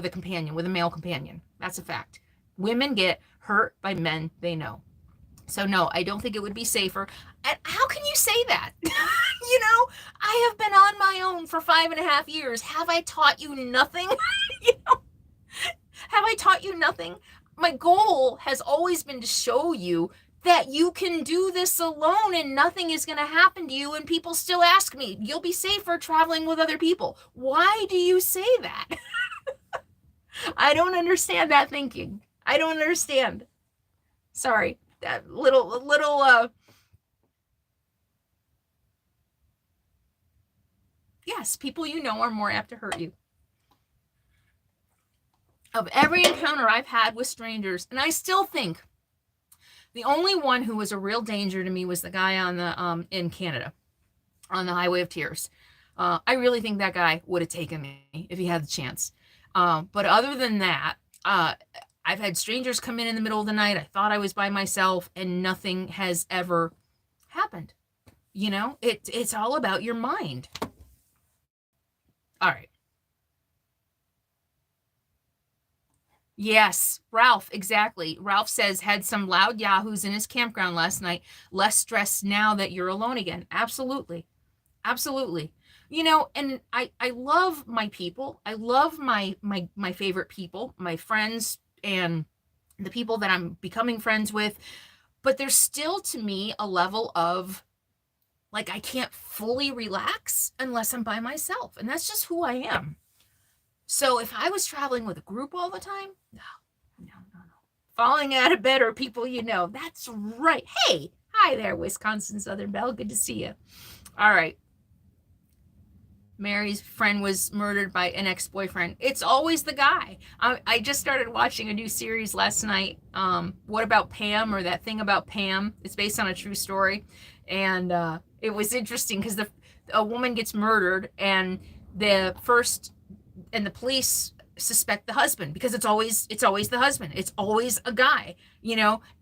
companion, with a male companion. That's a fact. Women get hurt by men they know. So no, I don't think it would be safer. And how can you say that? I have been on my own for 5.5 years. Have I taught you nothing? Have I taught you nothing? My goal has always been to show you that you can do this alone and nothing is going to happen to you. And people still ask me, you'll be safer traveling with other people. Why do you say that? I don't understand that thinking. I don't understand. Sorry, that little yes, people are more apt to hurt you. Of every encounter I've had with strangers, and I still think the only one who was a real danger to me was the guy on the in Canada on the Highway of Tears. I really think that guy would have taken me if he had the chance. But other than that, I've had strangers come in the middle of the night. I thought I was by myself, and nothing has ever happened. It's all about your mind. All right. Yes, Ralph, exactly. Ralph says, had some loud yahoos in his campground last night. Less stress now that you're alone again. Absolutely. Absolutely. And I love my people. I love my favorite people, my friends, and the people that I'm becoming friends with. But there's still, to me, a level of, I can't fully relax unless I'm by myself. And that's just who I am. So if I was traveling with a group all the time, no. Falling out of bed, or people that's right. Hey, hi there, Wisconsin Southern Belle. Good to see you. All right. Mary's friend was murdered by an ex-boyfriend. It's always the guy. I just started watching a new series last night. What About Pam, or That Thing About Pam. It's based on a true story. And it was interesting because the a woman gets murdered, and the police suspect the husband, because it's always the husband. It's always a guy,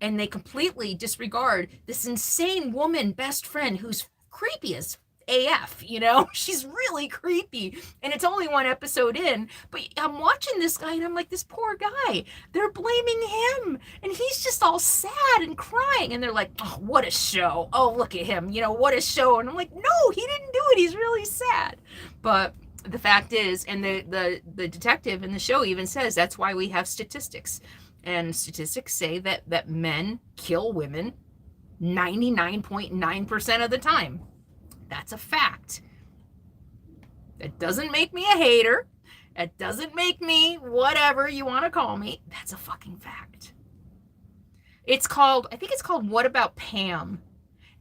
and they completely disregard this insane woman best friend who's creepy as AF, she's really creepy. And it's only one episode in, but I'm watching this guy and I'm like, this poor guy, they're blaming him. And he's just all sad and crying. And they're like, oh, what a show. Oh, look at him, what a show. And I'm like, no, he didn't do it. He's really sad. But the fact is, and the detective in the show even says, that's why we have statistics. And statistics say that men kill women 99.9% of the time. That's a fact. That doesn't make me a hater. It doesn't make me whatever you want to call me. That's a fucking fact. I think it's called What About Pam?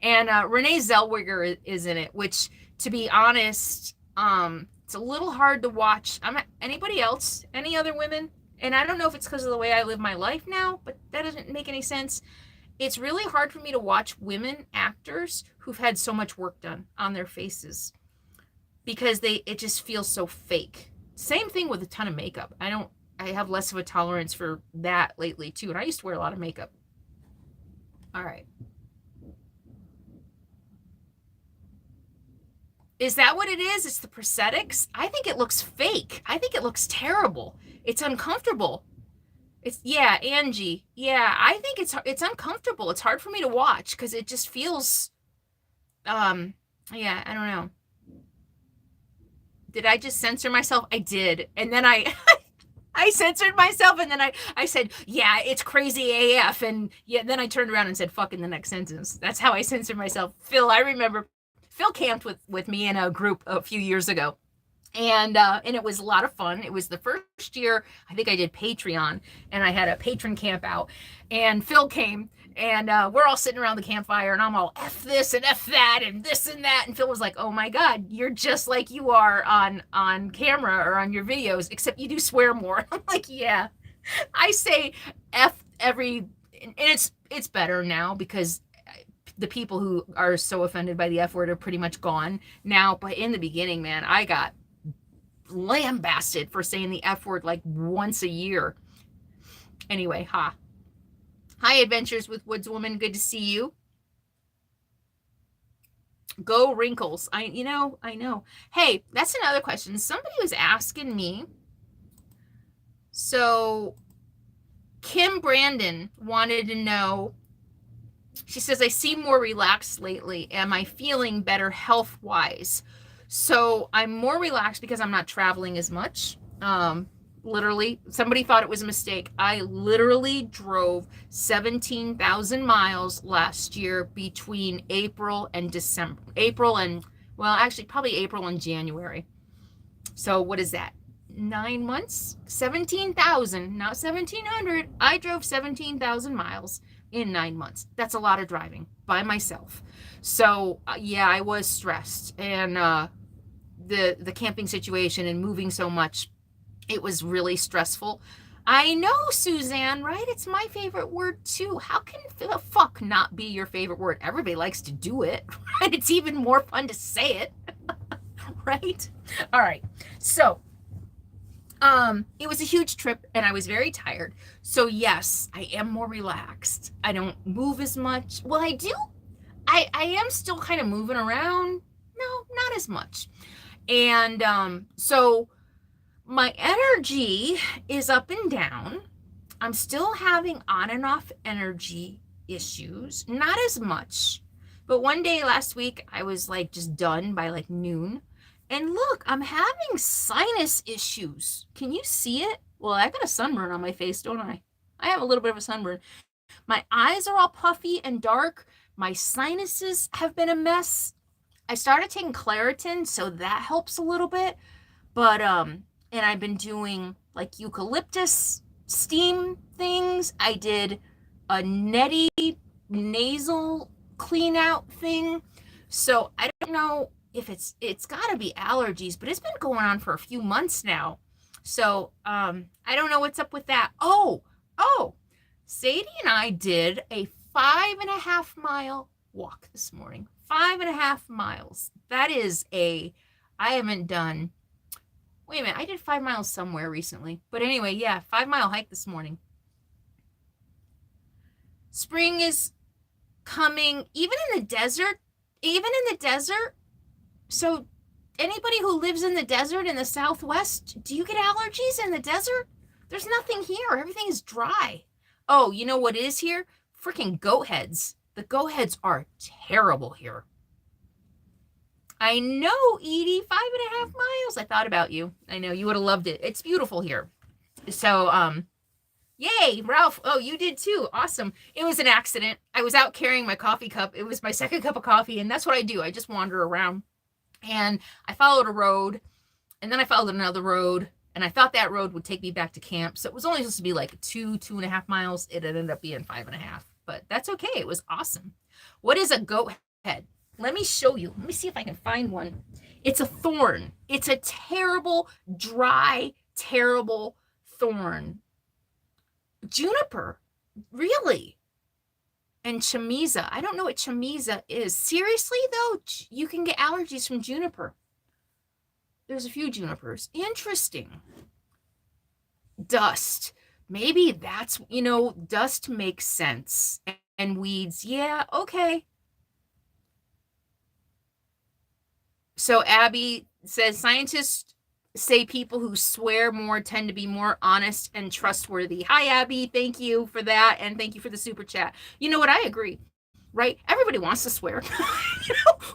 And Renee Zellweger is in it, which, to be honest, it's a little hard to watch. Anybody else? Any other women? And I don't know if it's because of the way I live my life now, but that doesn't make any sense. It's really hard for me to watch women actors who've had so much work done on their faces, because it just feels so fake. Same thing with a ton of makeup. I have less of a tolerance for that lately too. And I used to wear a lot of makeup. All right. Is that what it is? It's the prosthetics? I think it looks fake. I think it looks terrible. It's uncomfortable. Angie. Yeah, I think it's uncomfortable. It's hard for me to watch because it just feels, I don't know. Did I just censor myself? I did. And then I censored myself, and then I said, yeah, it's crazy AF. And then I turned around and said, fuck in the next sentence. That's how I censored myself. Phil, I remember Phil camped with me in a group a few years ago. And it was a lot of fun. It was the first year I think I did Patreon, and I had a patron camp out, and Phil came, and we're all sitting around the campfire, and I'm all F this and F that and this and that. And Phil was like, oh my God, you're just like you are on camera or on your videos, except you do swear more. I'm like, yeah, I say F every, and it's better now because the people who are so offended by the F word are pretty much gone now. But in the beginning, man, I got lambasted for saying the F word like once a year. Anyway, hi Adventures with Woodswoman, good to see you. Go wrinkles. I know. Hey, that's another question somebody was asking me. So Kim Brandon wanted to know, she says, I seem more relaxed lately. Am I feeling better health wise? So I'm more relaxed because I'm not traveling as much. Literally, somebody thought it was a mistake. I literally drove 17,000 miles last year between April and December. Probably April and January. So what is that? 9 months? 17,000, not 1,700. I drove 17,000 miles in 9 months. That's a lot of driving by myself. So I was stressed, and the camping situation and moving so much, it was really stressful. I know, Suzanne, right? It's my favorite word too. How can fuck not be your favorite word? Everybody likes to do it, right? It's even more fun to say it, right? All right. So it was a huge trip, and I was very tired. So yes, I am more relaxed. I don't move as much. Well, I do. I am still kind of moving around. No, not as much. And so my energy is up and down. I'm still having on and off energy issues, not as much. But one day last week, I was like just done by like noon. And look, I'm having sinus issues. Can you see it? Well, I got a sunburn on my face, don't I? I have a little bit of a sunburn. My eyes are all puffy and dark. My sinuses have been a mess. I started taking Claritin, so that helps a little bit. But, and I've been doing like eucalyptus steam things. I did a neti nasal clean out thing. So I don't know if it's got to be allergies, but it's been going on for a few months now. So I don't know what's up with that. Oh, Sadie and I did a 5.5 mile walk this morning. 5.5 miles. That is I haven't done, wait a minute, I did 5 miles somewhere recently. But anyway, yeah, 5-mile hike this morning. Spring is coming, even in the desert, So anybody who lives in the desert in the Southwest, do you get allergies in the desert? There's nothing here. Everything is dry. Oh, you know what is here? Freaking goat heads. The goat heads are terrible here. I know, Edie, 5.5 miles. I thought about you. I know you would have loved it. It's beautiful here. So, yay, Ralph. Oh, you did too. Awesome. It was an accident. I was out carrying my coffee cup. It was my second cup of coffee, and that's what I do. I just wander around. And I followed a road, and then I followed another road, and I thought that road would take me back to camp. So it was only supposed to be like 2.5 miles. It ended up being 5.5, but that's okay. It was awesome. What is a goat head? Let me show you. Let me see if I can find one. It's a thorn. It's a terrible, dry, terrible thorn. Juniper, really? And chamisa. I don't know what chamisa is. Seriously, though, you can get allergies from juniper. There's a few junipers. Interesting. Dust. Maybe that's, dust makes sense. And weeds. Yeah, okay. So Abby says, scientists say people who swear more tend to be more honest and trustworthy. Hi, Abby. Thank you for that. And thank you for the super chat. You know what? I agree, right? Everybody wants to swear.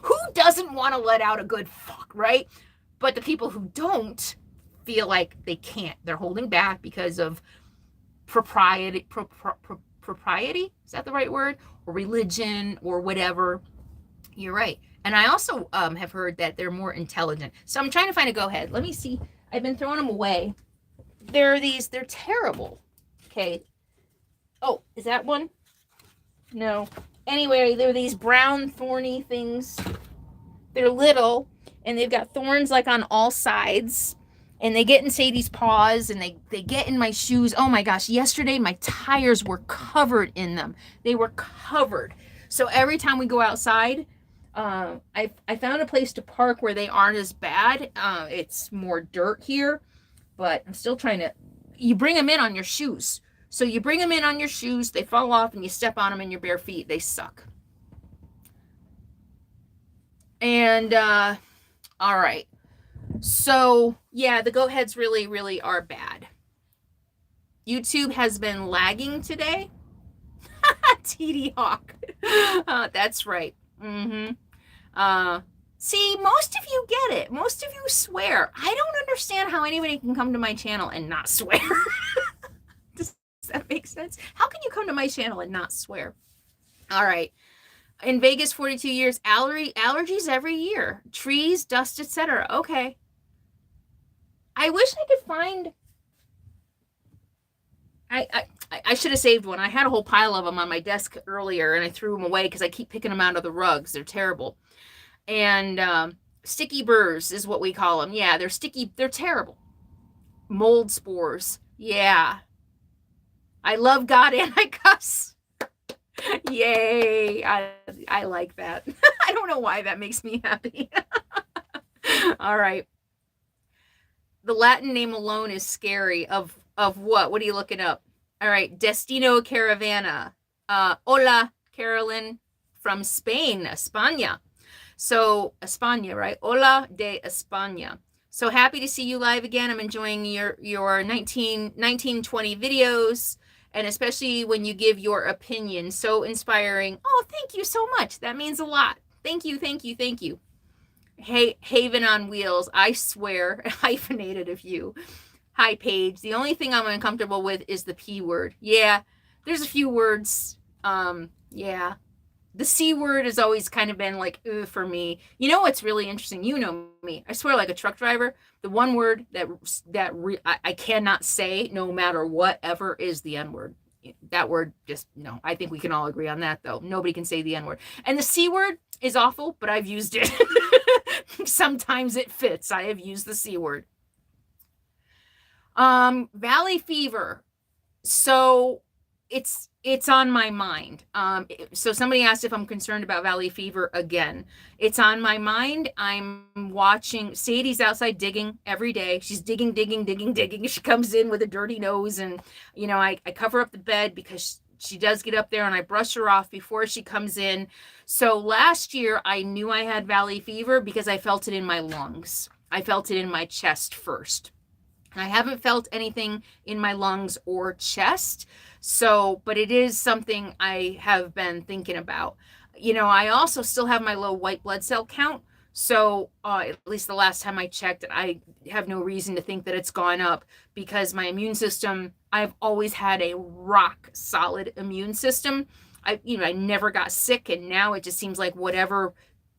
Who doesn't want to let out a good fuck, right? But the people who don't feel like they can't. They're holding back because of propriety. Propriety? Is that the right word? Or religion or whatever. You're right. And I also have heard that they're more intelligent. So I'm trying to find a go ahead. Let me see. I've been throwing them away. They're terrible. Okay. Oh, is that one? No. Anyway, they're these brown thorny things. They're little, and they've got thorns like on all sides. And they get in Sadie's paws, and they get in my shoes. Oh my gosh, yesterday my tires were covered in them. They were covered. So every time we go outside, I found a place to park where they aren't as bad. It's more dirt here, but I'm still trying to, you bring them in on your shoes. So you bring them in on your shoes, they fall off, and you step on them in your bare feet. They suck. And, all right. So yeah, the goat heads really, really are bad. YouTube has been lagging today. TD Hawk. That's right. See, most of you get it. Most of you swear. I don't understand how anybody can come to my channel and not swear. Does that make sense? How can you come to my channel and not swear? All right. In Vegas, 42 years, allergies every year. Trees, dust, etc. Okay. I wish I could find... I should have saved one. I had a whole pile of them on my desk earlier, and I threw them away because I keep picking them out of the rugs. They're terrible. And sticky burrs is what we call them. Yeah, they're sticky. They're terrible. Mold spores. Yeah. I love God and I cuss. Yay. I like that. I don't know why that makes me happy. All right. The Latin name alone is scary. Of what? What are you looking up? All right. Destino Caravana. Hola, Carolyn from Spain, España. So, España, right? Hola de España. So happy to see you live again. I'm enjoying your 1920 videos, and especially when you give your opinion. So inspiring. Oh, thank you so much. That means a lot. Thank you, thank you, thank you. Hey, Haven on Wheels. I swear, hyphenated of you. Hi, Paige. The only thing I'm uncomfortable with is the P word. Yeah, there's a few words. Yeah. The C word has always kind of been like, for me. You know what's really interesting? You know me. I swear, like a truck driver, the one word that I cannot say no matter what ever is the N word. That word just, no. I think we can all agree on that, though. Nobody can say the N word. And the C word is awful, but I've used it. Sometimes it fits. I have used the C word. Valley fever. So it's on my mind. So somebody asked if I'm concerned about valley fever again. It's on my mind. I'm watching. Sadie's outside digging every day. She's digging, digging, digging, digging. She comes in with a dirty nose, and I cover up the bed because she does get up there, and I brush her off before she comes in. So last year I knew I had valley fever because I felt it in my lungs. I felt it in my chest first. I haven't felt anything in my lungs or chest. So, but it is something I have been thinking about. I also still have my low white blood cell count. So, at least the last time I checked, I have no reason to think that it's gone up because my immune system, I've always had a rock solid immune system. I never got sick, and now it just seems like whatever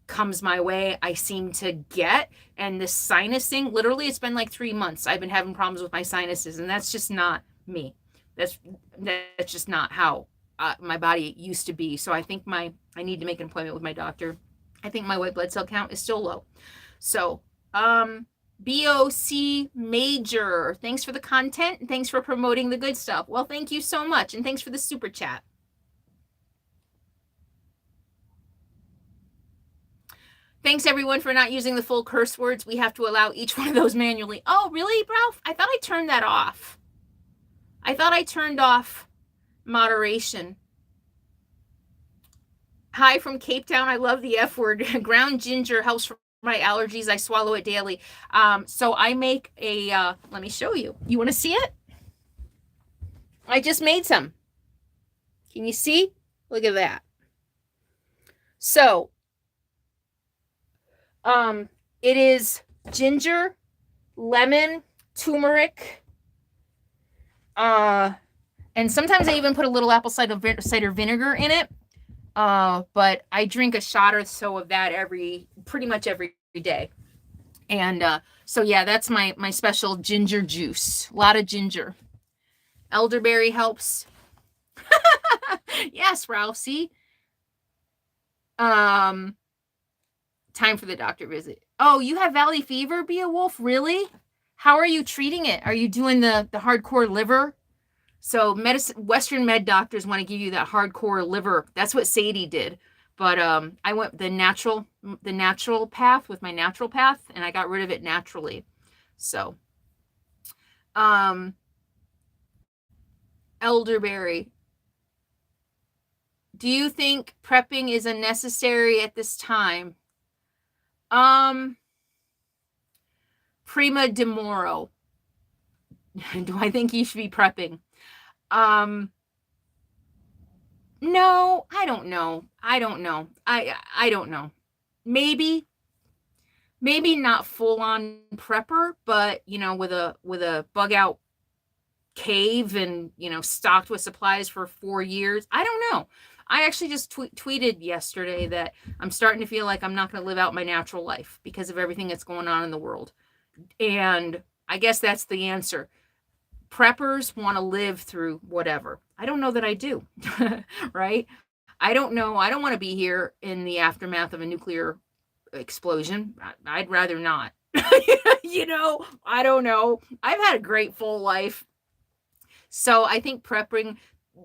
comes my way, I seem to get. And this sinus thing, literally, it's been like 3 months. I've been having problems with my sinuses, and that's just not me. That's just not how my body used to be. So I think I need to make an appointment with my doctor. I think my white blood cell count is still low. So, BOC Major, thanks for the content and thanks for promoting the good stuff. Well, thank you so much, and thanks for the super chat. Thanks, everyone, for not using the full curse words. We have to allow each one of those manually. Oh, really, Ralph? I thought I turned that off. I thought I turned off moderation. Hi from Cape Town. I love the F word. Ground ginger helps for my allergies. I swallow it daily. So I make a, let me show you. You want to see it? I just made some. Can you see? Look at that. So, it is ginger, lemon, turmeric, and sometimes I even put a little apple cider vinegar in it. But I drink a shot or so of that pretty much every day. And so yeah, that's my special ginger juice. A lot of ginger. Elderberry helps. Yes, Ralph. See? Time for the doctor visit. Oh, you have valley fever, Beowulf? Really? How are you treating it? Are you doing the hardcore liver? So Western med doctors want to give you that hardcore liver. That's what Sadie did. But I went the natural path with my natural path, and I got rid of it naturally. So elderberry. Do you think prepping is unnecessary at this time? Prima de Moro. Do I think you should be prepping? No, I don't know. I don't know. I don't know. Maybe not full on prepper, but with a bug out cave and stocked with supplies for 4 years. I don't know. I actually just tweeted yesterday that I'm starting to feel like I'm not going to live out my natural life because of everything that's going on in the world. And I guess that's the answer. Preppers want to live through whatever. I don't know that I do, right? I don't know. I don't want to be here in the aftermath of a nuclear explosion. I'd rather not. I don't know. I've had a great full life. So I think prepping,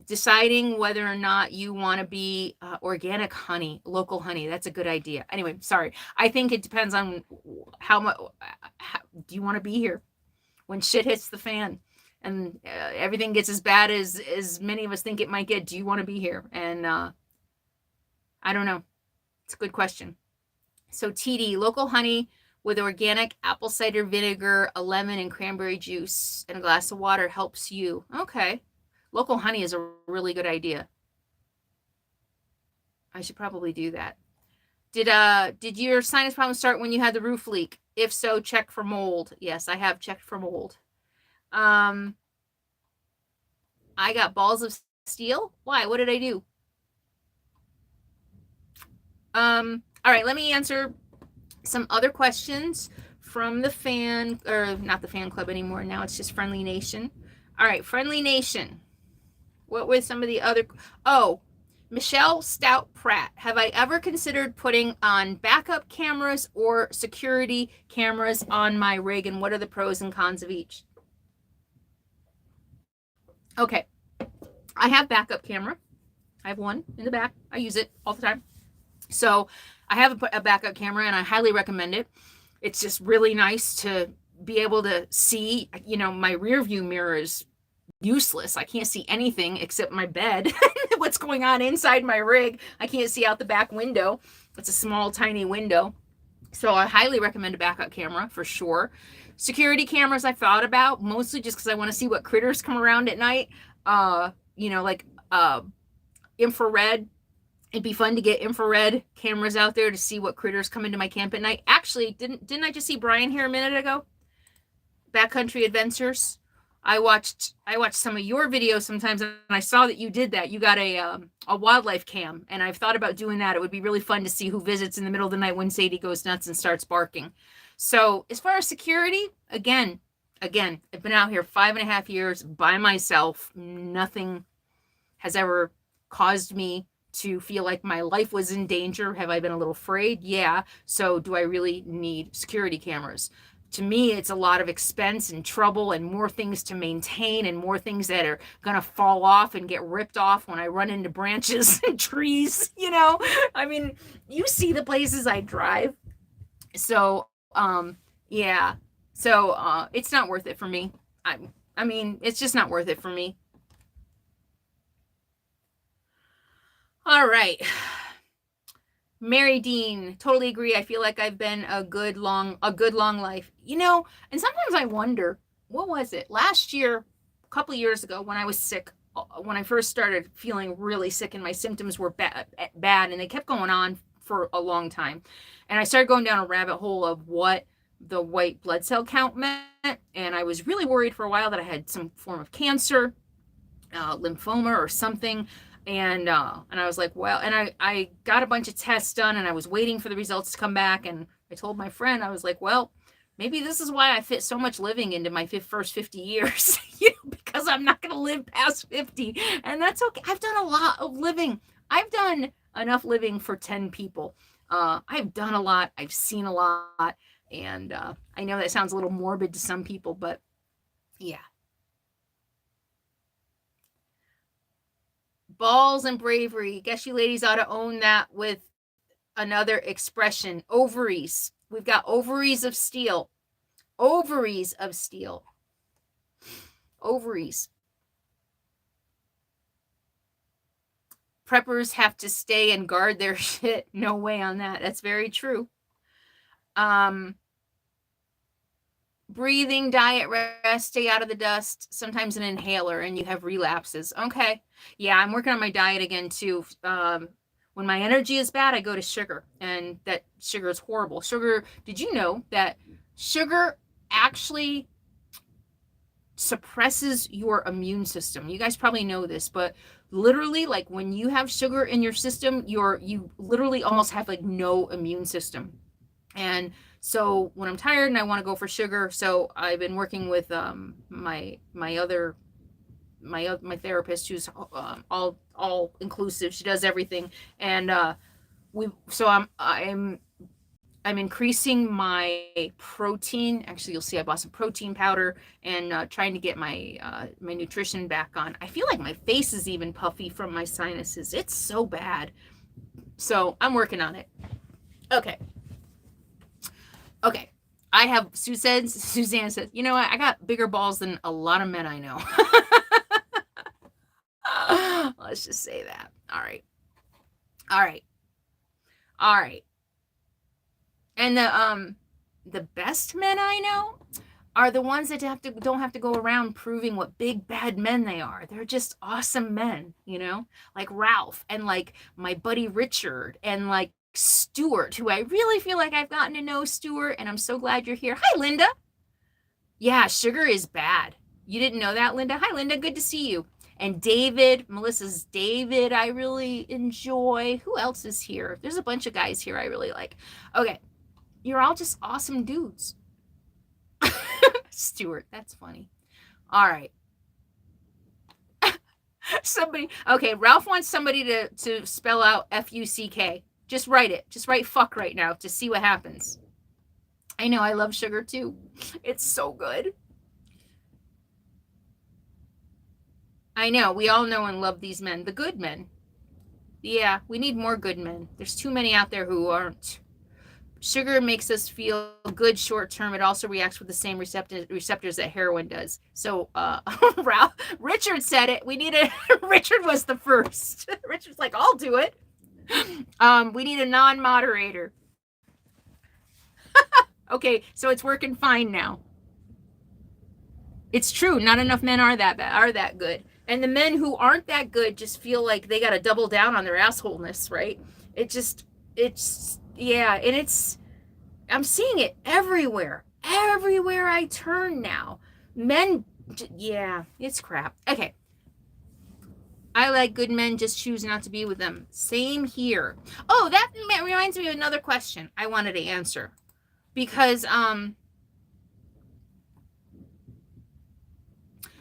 deciding whether or not you want to be organic honey, local honey, that's a good idea. Anyway, sorry. I think it depends on how much do you want to be here when shit hits the fan and everything gets as bad as many of us think it might get. Do you want to be here? And I don't know. It's a good question. So TD, local honey with organic apple cider vinegar, a lemon and cranberry juice, and a glass of water helps you. Okay. Local honey is a really good idea. I should probably do that. Did your sinus problem start when you had the roof leak? If so, check for mold. Yes, I have checked for mold. I got balls of steel. Why? What did I do? All right, let me answer some other questions from the fan, or not the fan club anymore. Now it's just Friendly Nation. All right, Friendly Nation. What were some of the other? Oh, Michelle Stout Pratt. Have I ever considered putting on backup cameras or security cameras on my rig, and what are the pros and cons of each? Okay. I have backup camera. I have one in the back. I use it all the time. So I have a backup camera and I highly recommend it. It's just really nice to be able to see, you know, my rear view mirror is useless. I can't see anything except my bed. What's going on inside my rig. I can't see out the back window. It's a small, tiny window. So I highly recommend a backup camera for sure. Security cameras I thought about, mostly just because I want to see what critters come around at night. You know, like infrared. It'd be fun to get infrared cameras out there to see what critters come into my camp at night. Actually, didn't I just see Brian here a minute ago? Backcountry Adventures. I watched some of your videos sometimes, and I saw that you did that. You got a wildlife cam, and I've thought about doing that. It would be really fun to see who visits in the middle of the night when Sadie goes nuts and starts barking. So as far as security, again, I've been out here 5.5 years by myself. Nothing has ever caused me to feel like my life was in danger. Have I been a little afraid? Yeah. So do I really need security cameras? To me, it's a lot of expense and trouble and more things to maintain and more things that are going to fall off and get ripped off when I run into branches and trees, you know? I mean, you see the places I drive. So, yeah. So, it's not worth it for me. I mean, it's just not worth it for me. All right. Mary Dean, totally agree. I feel like I've been a good long life, you know, and sometimes I wonder, what was it last year, a couple of years ago when I was sick, when I first started feeling really sick and my symptoms were bad and they kept going on for a long time. And I started going down a rabbit hole of what the white blood cell count meant. And I was really worried for a while that I had some form of cancer, lymphoma or something. And I was like, well, and I got a bunch of tests done and I was waiting for the results to come back. And I told my friend, I was like, well, maybe this is why I fit so much living into my first 50 years, you know, because I'm not going to live past 50. And that's okay. I've done a lot of living. I've done enough living for 10 people. I've done a lot. I've seen a lot. And I know that sounds a little morbid to some people, but yeah. Balls and bravery. Guess you ladies ought to own that with another expression. Ovaries. We've got ovaries of steel. Ovaries of steel. Ovaries. Preppers have to stay and guard their shit. No way on that. That's very true. Breathing, diet, rest, stay out of the dust, sometimes an inhaler, and you have relapses. Okay. Yeah, I'm working on my diet again, too. When my energy is bad, I go to sugar, and that sugar is horrible. Sugar, did you know that sugar actually suppresses your immune system? You guys probably know this, but literally, like when you have sugar in your system, you literally almost have like no immune system. And so when I'm tired and I want to go for sugar, so I've been working with my therapist, who's all inclusive. She does everything, and I'm increasing my protein. Actually, you'll see I bought some protein powder and trying to get my my nutrition back on. I feel like my face is even puffy from my sinuses. It's so bad. So I'm working on it. Okay. I have, Suzanne says, you know what? I got bigger balls than a lot of men I know. Let's just say that. All right. And the best men I know are the ones that don't have to go around proving what big bad men they are. They're just awesome men, you know, like Ralph and like my buddy Richard and like Stuart, who I really feel like I've gotten to know Stuart, and I'm so glad you're here. Hi, Linda. Yeah, sugar is bad. You didn't know that, Linda? Hi, Linda. Good to see you. And David, Melissa's David, I really enjoy. Who else is here? There's a bunch of guys here I really like. Okay. You're all just awesome dudes. Stuart, that's funny. All right. Okay, Ralph wants somebody to spell out F-U-C-K. Just write it. Just write fuck right now to see what happens. I know, I love sugar too. It's so good. I know. We all know and love these men, the good men. Yeah, we need more good men. There's too many out there who aren't. Sugar makes us feel good short term. It also reacts with the same receptors that heroin does. So Ralph, Richard said it. We need a Richard was the first. Richard's like, I'll do it. We need a non-moderator. Okay, so it's working fine now. It's true. Not enough men are that good. And the men who aren't that good just feel like they got to double down on their assholeness, right? Yeah, and I'm seeing it everywhere I turn now. Men, yeah, it's crap. Okay. I like good men, just choose not to be with them. Same here. Oh, that reminds me of another question I wanted to answer. Because,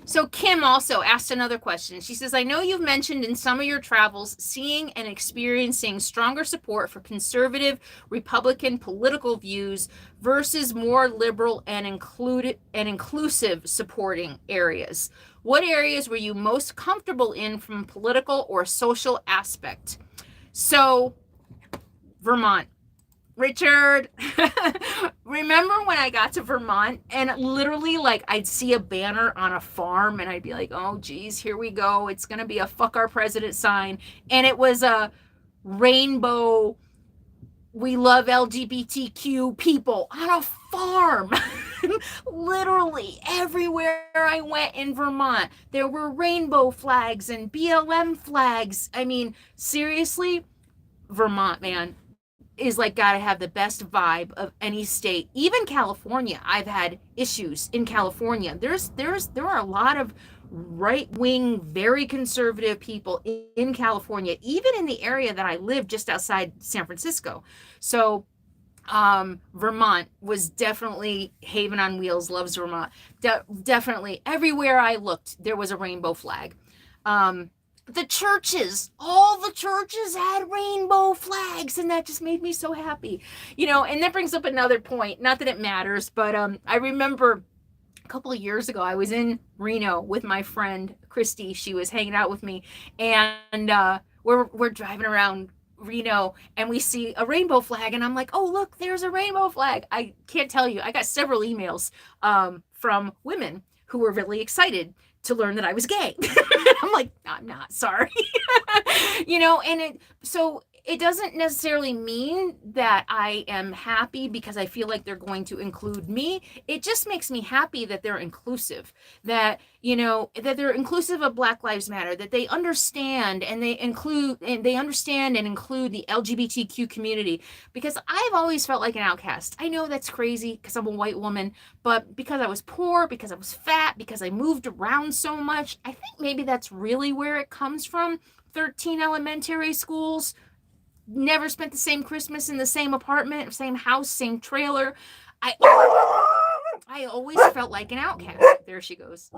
so Kim also asked another question. She says, I know you've mentioned in some of your travels seeing and experiencing stronger support for conservative Republican political views versus more liberal and inclusive supporting areas. What areas were you most comfortable in from political or social aspect? So, Vermont. Richard, remember when I got to Vermont and literally like I'd see a banner on a farm and I'd be like, oh geez, here we go. It's going to be a fuck our president sign. And it was a rainbow, we love LGBTQ people on a farm. Literally everywhere I went in Vermont, there were rainbow flags and BLM flags. I mean, seriously, Vermont, man, is like gotta have the best vibe of any state. Even California, I've had issues in California. There are a lot of right-wing, very conservative people in California, even in the area that I live just outside San Francisco. So Vermont was definitely Haven on Wheels, loves Vermont. Definitely everywhere I looked, there was a rainbow flag. The churches, all the churches had rainbow flags, and that just made me so happy. And that brings up another point, not that it matters, but I remember a couple of years ago, I was in Reno with my friend Christy. She was hanging out with me, and we're driving around Reno, and we see a rainbow flag, and I'm like, oh, look, there's a rainbow flag. I can't tell you. I got several emails from women who were really excited to learn that I was gay. I'm like, I'm not, sorry. So it doesn't necessarily mean that I am happy because I feel like they're going to include me. It just makes me happy that they're inclusive, that they're inclusive of Black Lives Matter, that they understand and they understand and include the LGBTQ community, because I've always felt like an outcast. I know that's crazy because I'm a white woman, but because I was poor, because I was fat, because I moved around so much, I think maybe that's really where it comes from. 13 elementary schools, never spent the same Christmas in the same apartment, same house, same trailer. I always felt like an outcast. There she goes.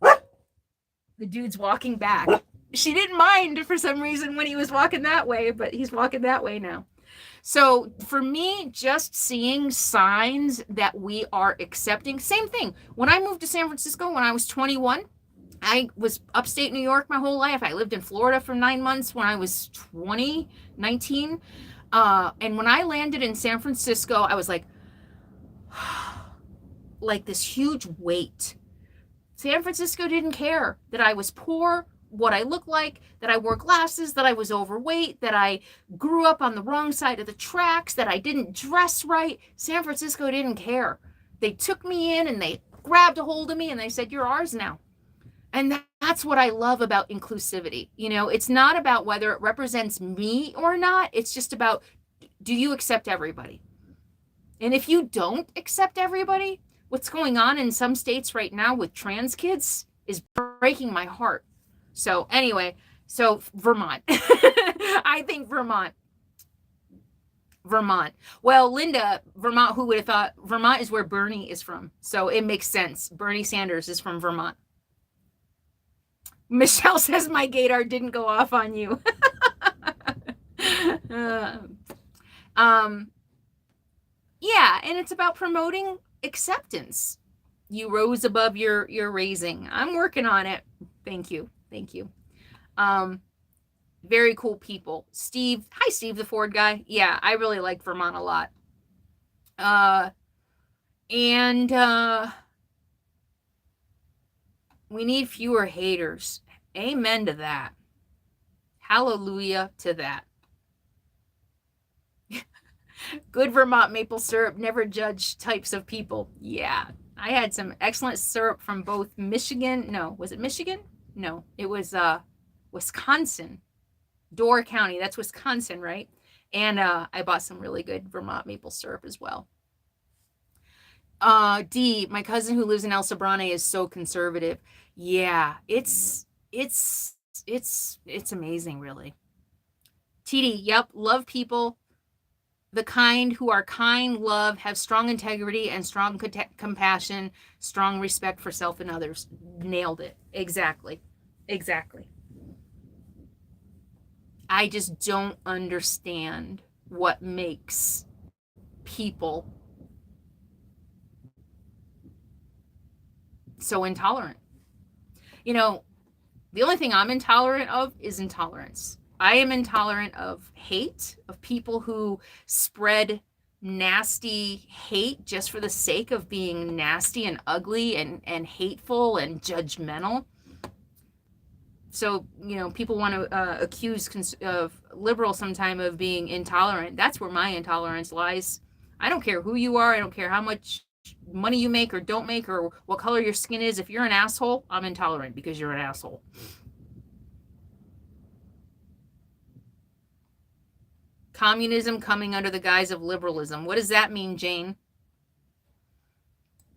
The dude's walking back. She didn't mind for some reason when he was walking that way, but he's walking that way now. So for me, just seeing signs that we are accepting, same thing. When I moved to San Francisco when I was 21, I was upstate New York my whole life. I lived in Florida for 9 months when I was 19. And when I landed in San Francisco, I was like this huge weight. San Francisco didn't care that I was poor, what I looked like, that I wore glasses, that I was overweight, that I grew up on the wrong side of the tracks, that I didn't dress right. San Francisco didn't care. They took me in and they grabbed a hold of me and they said, you're ours now. And that's what I love about inclusivity. It's not about whether it represents me or not. It's just about, do you accept everybody? And if you don't accept everybody, what's going on in some states right now with trans kids is breaking my heart. So anyway, Vermont. I think Vermont. Well, Linda, Vermont, who would have thought? Vermont is where Bernie is from. So it makes sense. Bernie Sanders is from Vermont. Michelle says my gaydar didn't go off on you. Yeah, and it's about promoting acceptance. You rose above your raising. I'm working on it. Thank you. Thank you. Very cool people. Steve. Hi, Steve, the Ford guy. Yeah, I really like Vermont a lot. And we need fewer haters. Amen to that. Hallelujah to that. Good Vermont maple syrup, never judge types of people. Yeah, I had some excellent syrup from both Michigan. No, was it Michigan? No, it was Wisconsin. Door County. That's Wisconsin, right? And I bought some really good Vermont maple syrup as well. D, my cousin who lives in El Sobrante is so conservative. Yeah, it's amazing, really. TD, yep, love people. The kind who are kind, love, have strong integrity and strong compassion, strong respect for self and others. Nailed it. Exactly. Exactly. I just don't understand what makes people so intolerant. You know, the only thing I'm intolerant of is intolerance. I am intolerant of hate, of people who spread nasty hate just for the sake of being nasty and ugly and hateful and judgmental. So, you know, people want to accuse of liberals sometime of being intolerant. That's where my intolerance lies. I don't care who you are. I don't care how much money you make or don't make or what color your skin is. If you're an asshole, I'm intolerant because you're an asshole. Communism coming under the guise of liberalism. What does that mean, Jane?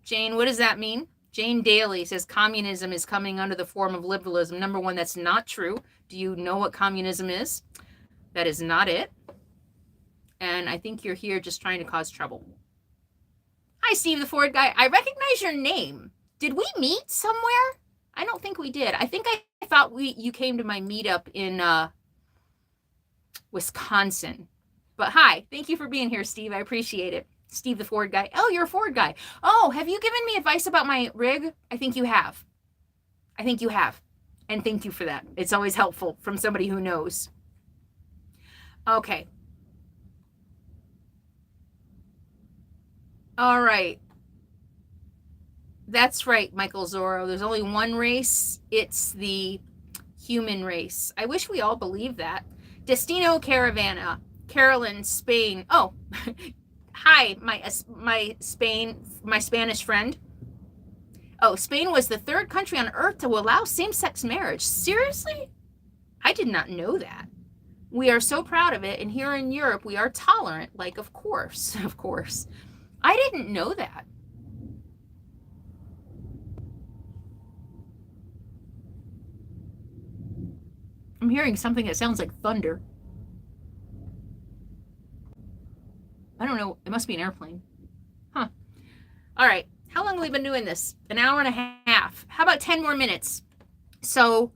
Jane, what does that mean? Jane Daly says communism is coming under the form of liberalism. Number one, that's not true. Do you know what communism is? That is not it. And I think you're here just trying to cause trouble. Hi, Steve the Ford guy. I recognize your name. Did we meet somewhere? I don't think we did. I think I thought you came to my meetup in Wisconsin. But hi, thank you for being here, Steve. I appreciate it. Steve the Ford guy. Oh, you're a Ford guy. Oh, have you given me advice about my rig? I think you have. I think you have. And thank you for that. It's always helpful from somebody who knows. Okay. All right. That's right, Michael Zorro. There's only one race. It's the human race. I wish we all believed that. Destino Caravana. Carolyn, Spain. Oh, hi, my Spanish friend. Oh, Spain was the third country on earth to allow same-sex marriage. Seriously? I did not know that. We are so proud of it, and here in Europe, we are tolerant. Like, of course, of course. I didn't know that. I'm hearing something that sounds like thunder. I don't know. It must be an airplane. Huh. All right. How long have we been doing this? An hour and a half. How about 10 more minutes? So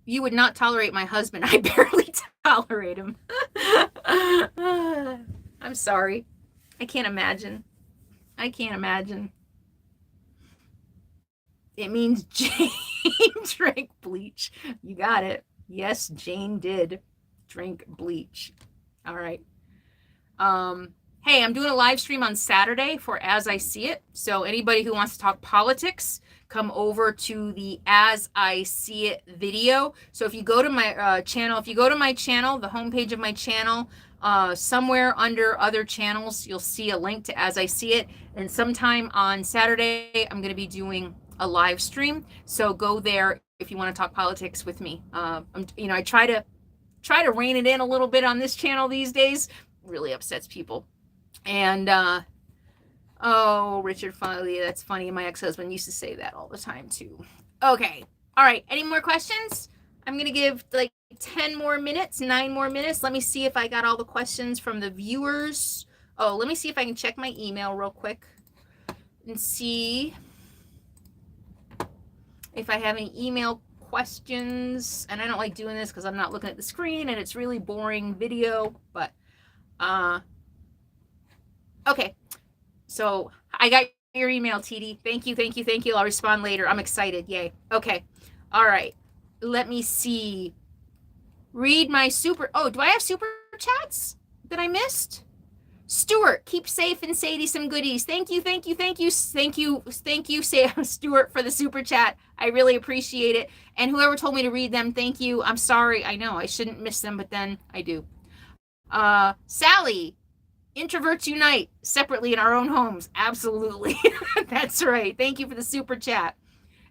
you would not tolerate my husband. I barely tolerate him. I'm sorry. I can't imagine. I can't imagine. It means Jane drank bleach. You got it. Yes, Jane did drink bleach. All right. Hey, I'm doing a live stream on Saturday for As I See It. So anybody who wants to talk politics, come over to the As I See It video. So if you go to my channel, the homepage of my channel, somewhere under other channels, you'll see a link to As I See It. And sometime on Saturday, I'm going to be doing a live stream. So go there if you want to talk politics with me. I try to rein it in a little bit on this channel these days. Really upsets people. And Richard Foley, that's funny. My ex-husband used to say that all the time too. Okay. All right. Any more questions? I'm gonna give like 10 more minutes, 9 more minutes. Let me see if I got all the questions from the viewers. Oh, let me see if I can check my email real quick and see if I have any email questions. And I don't like doing this because I'm not looking at the screen and it's really boring video, but okay, so I got your email, TD. Thank you, thank you, thank you. I'll respond later. I'm excited. Yay. Okay. All right. Let me see. Read my super. Oh, do I have super chats that I missed? Stuart, keep safe and Sadie some goodies. Thank you, thank you, thank you, thank you, thank you, Stuart, for the super chat. I really appreciate it. And whoever told me to read them, thank you. I'm sorry. I know I shouldn't miss them, but then I do. Sally, introverts unite separately in our own homes. Absolutely. That's right. Thank you for the super chat.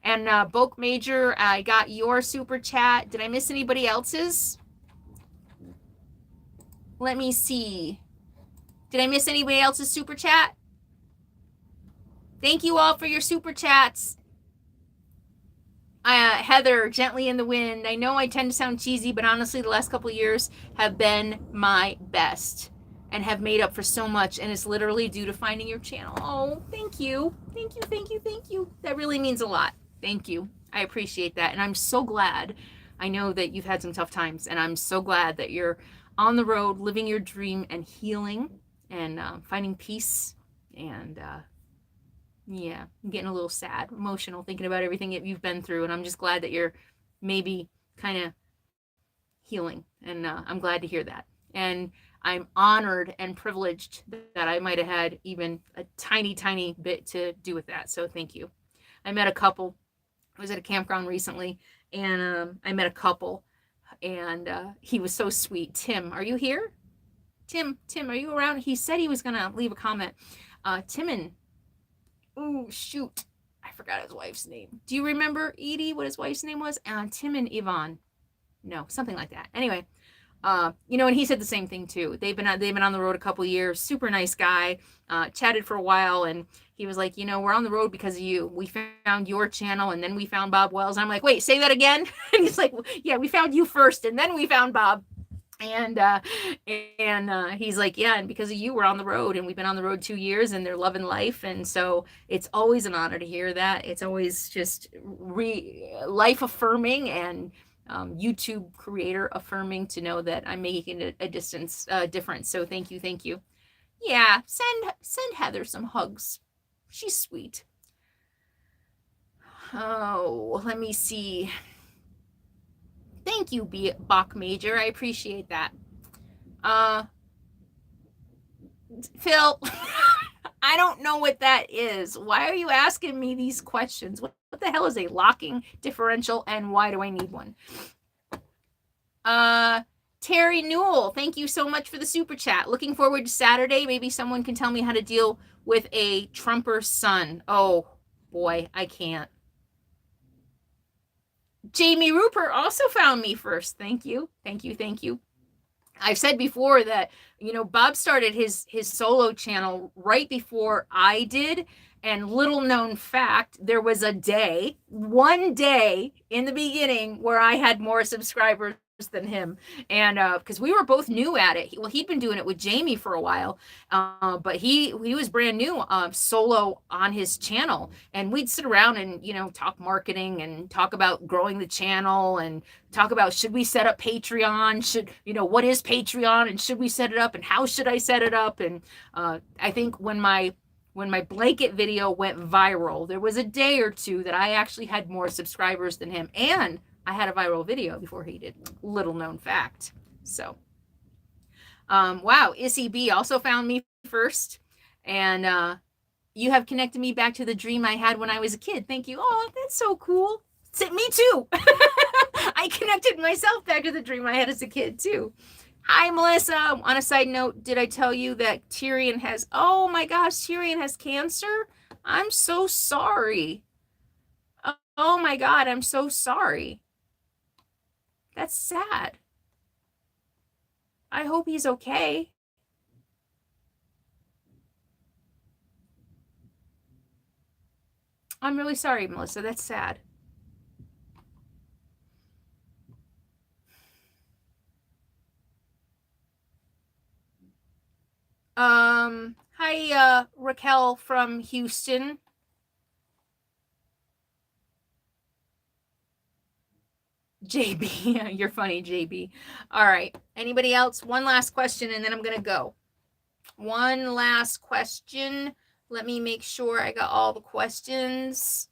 And Boke Major, I got your super chat. Did I miss anybody else's? Let me see. Did I miss anybody else's super chat? Thank you all for your super chats. Heather, Gently in the Wind. I know I tend to sound cheesy, but honestly, the last couple of years have been my best and have made up for so much. And it's literally due to finding your channel. Oh, thank you. Thank you, thank you, thank you. That really means a lot. Thank you. I appreciate that. And I'm so glad. I know that you've had some tough times, and I'm so glad that you're on the road, living your dream and healing and finding peace. And yeah, I'm getting a little sad, emotional, thinking about everything that you've been through. And I'm just glad that you're maybe kind of healing. And I'm glad to hear that. And I'm honored and privileged that I might have had even a tiny, tiny bit to do with that. So thank you. I met a couple. I was at a campground recently, and I met a couple, and he was so sweet. Tim, are you here? Tim, are you around? He said he was going to leave a comment. Timon. Oh, shoot. I forgot his wife's name. Do you remember, Edie, what his wife's name was? Tim and Yvonne. No, something like that. Anyway, you know, and he said the same thing too. They've been on the road a couple years. Super nice guy. Chatted for a while, and he was like, you know, we're on the road because of you. We found your channel, and then we found Bob Wells. And I'm like, wait, say that again? And he's like, yeah, we found you first, and then we found Bob. And he's like, yeah, and because of you, we're on the road, and we've been on the road 2 years, and they're loving life. And so it's always an honor to hear that. It's always just life affirming and YouTube creator affirming to know that I'm making a difference. So thank you. Yeah, send Heather some hugs. She's sweet. Oh, let me see. Thank you, Bach Major. I appreciate that. Phil, I don't know what that is. Why are you asking me these questions? What the hell is a locking differential, and why do I need one? Terry Newell, thank you so much for the super chat. Looking forward to Saturday. Maybe someone can tell me how to deal with a Trumper son. Oh, boy, I can't. Jamie Rupert also found me first. Thank you. I've said before that, you know, Bob started his solo channel right before I did. And little known fact, there was one day in the beginning where I had more subscribers than him. And because we were both new at it. He'd been doing it with Jamie for a while, but he was brand new solo on his channel. And we'd sit around and, you know, talk marketing and talk about growing the channel and talk about, should we set up Patreon? What is Patreon, and should we set it up, and how should I set it up? And I think when my blanket video went viral, there was a day or two that I actually had more subscribers than him. And I had a viral video before he did. Little known fact. So, wow. Issy B also found me first. And you have connected me back to the dream I had when I was a kid. Thank you. Oh, that's so cool. Me too. I connected myself back to the dream I had as a kid too. Hi, Melissa. On a side note, did I tell you that Tyrion has, oh my gosh, Tyrion has cancer? I'm so sorry. Oh my God, I'm so sorry. That's sad. I hope he's okay. I'm really sorry, Melissa. That's sad. Hi, Raquel from Houston. JB, you're funny, JB. All right. Anybody else? One last question, and then I'm going to go. One last question. Let me make sure I got all the questions.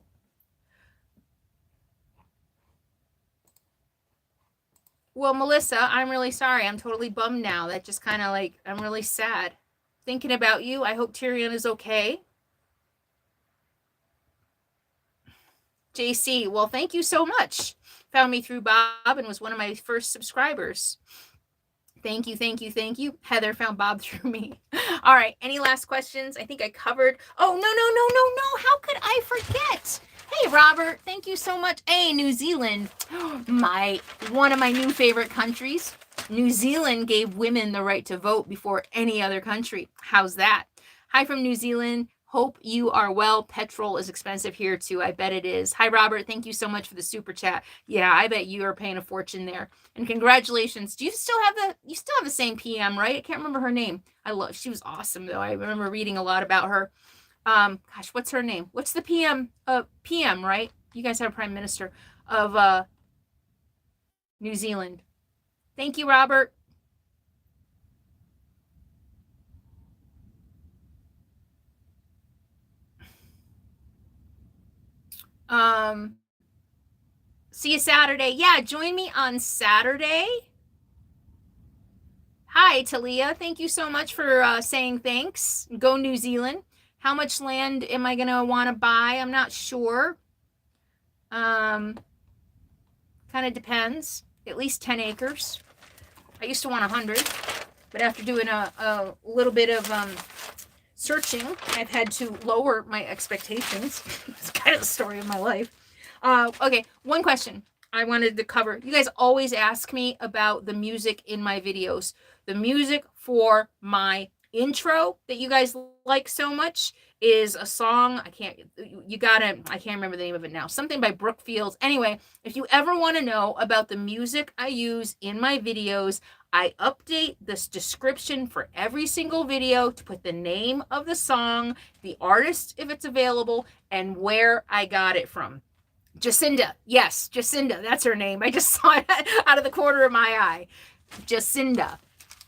Well, Melissa, I'm really sorry. I'm totally bummed now. That just kind of like, I'm really sad. Thinking about you. I hope Tyrion is okay. JC, well, thank you so much. Found me through Bob and was one of my first subscribers. Thank you, thank you, thank you. Heather found Bob through me. All right, any last questions? I think I covered. Oh, no. How could I forget? Hey, Robert, thank you so much. Hey, New Zealand, one of my new favorite countries. New Zealand gave women the right to vote before any other country. How's that? Hi from New Zealand. Hope you are well. Petrol is expensive here too. I bet it is. Hi, Robert. Thank you so much for the super chat. Yeah, I bet you are paying a fortune there. And congratulations. Do you still have the same PM, right? I can't remember her name. She was awesome though. I remember reading a lot about her. Gosh, what's her name? What's the PM? PM, right? You guys have a prime minister of New Zealand. Thank you, Robert. See you Saturday. Yeah, join me on Saturday. Hi, Talia. Thank you so much for saying thanks. Go New Zealand. How much land am I going to want to buy? I'm not sure. Kind of depends. At least 10 acres. I used to want 100, but after doing a little bit of searching, I've had to lower my expectations. It's kind of the story of my life. Okay, one question I wanted to cover. You guys always ask me about the music in my videos. The music for my intro that you guys like so much is a song. I can't remember the name of it now. Something by Brookfield. Anyway, if you ever want to know about the music I use in my videos, I update this description for every single video to put the name of the song, the artist if it's available, and where I got it from. Jacinda. Yes, Jacinda. That's her name. I just saw it out of the corner of my eye. Jacinda.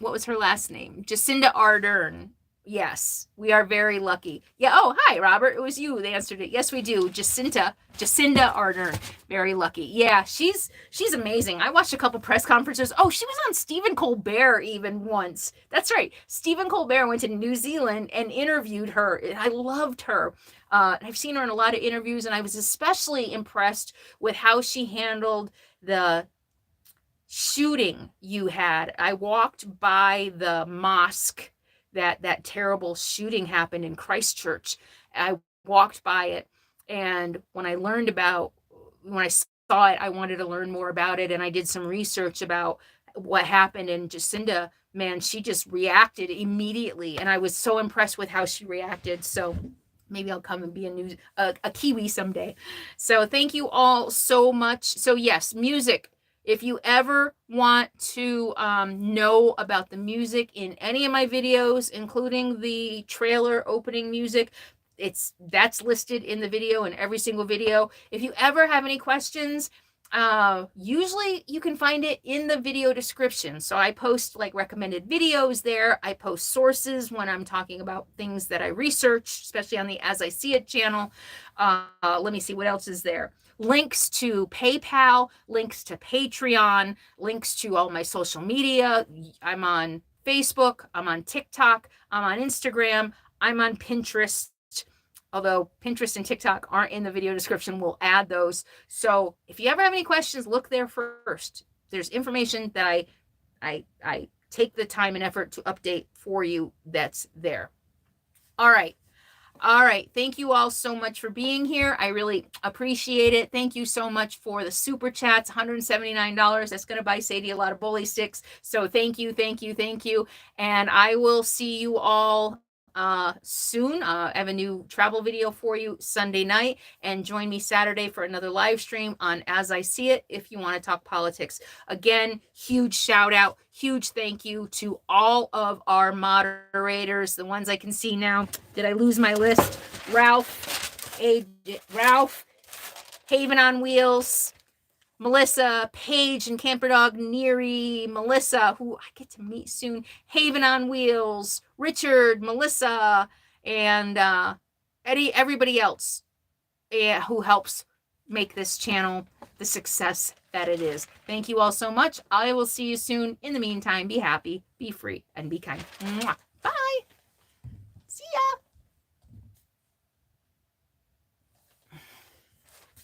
What was her last name? Jacinda Ardern. Yes, we are very lucky. Yeah. Oh, hi, Robert. It was you that answered it. Yes, we do. Jacinda Ardern. Very lucky. Yeah, she's amazing. I watched a couple press conferences. Oh, she was on Stephen Colbert even once. That's right. Stephen Colbert went to New Zealand and interviewed her. I loved her. I've seen her in a lot of interviews, and I was especially impressed with how she handled the shooting you had. I walked by the mosque that terrible shooting happened in Christchurch. I walked by it, and when I saw it, I wanted to learn more about it, and I did some research about what happened. And Jacinda, man, she just reacted immediately, and I was so impressed with how she reacted. So maybe I'll come and be a Kiwi someday. So thank you all so much. So yes, music. If you ever want to know about the music in any of my videos, including the trailer opening music, that's listed in the video, in every single video. If you ever have any questions, usually you can find it in the video description. So I post like recommended videos there. I post sources when I'm talking about things that I research, especially on the As I See It channel. Let me see what else is there. Links to PayPal, links to Patreon, links to all my social media. I'm on Facebook, I'm on TikTok, I'm on Instagram, I'm on Pinterest. Although Pinterest and TikTok aren't in the video description, we'll add those. So if you ever have any questions, look there first. There's information that I take the time and effort to update for you that's there. All right. Thank you all so much for being here. I really appreciate it. Thank you so much for the super chats. $179. That's going to buy Sadie a lot of bully sticks. So thank you. And I will see you all soon. I have a new travel video for you Sunday night, and join me Saturday for another live stream on As I See It if you want to talk politics. Again, huge shout out, huge thank you to all of our moderators, the ones I can see now. Did I lose my list? Ralph, Haven on Wheels, Melissa, Paige and Camperdog Neary, Melissa, who I get to meet soon, Haven on Wheels, Richard, Melissa, and everybody else who helps make this channel the success that it is. Thank you all so much. I will see you soon. In the meantime, be happy, be free, and be kind. Mwah.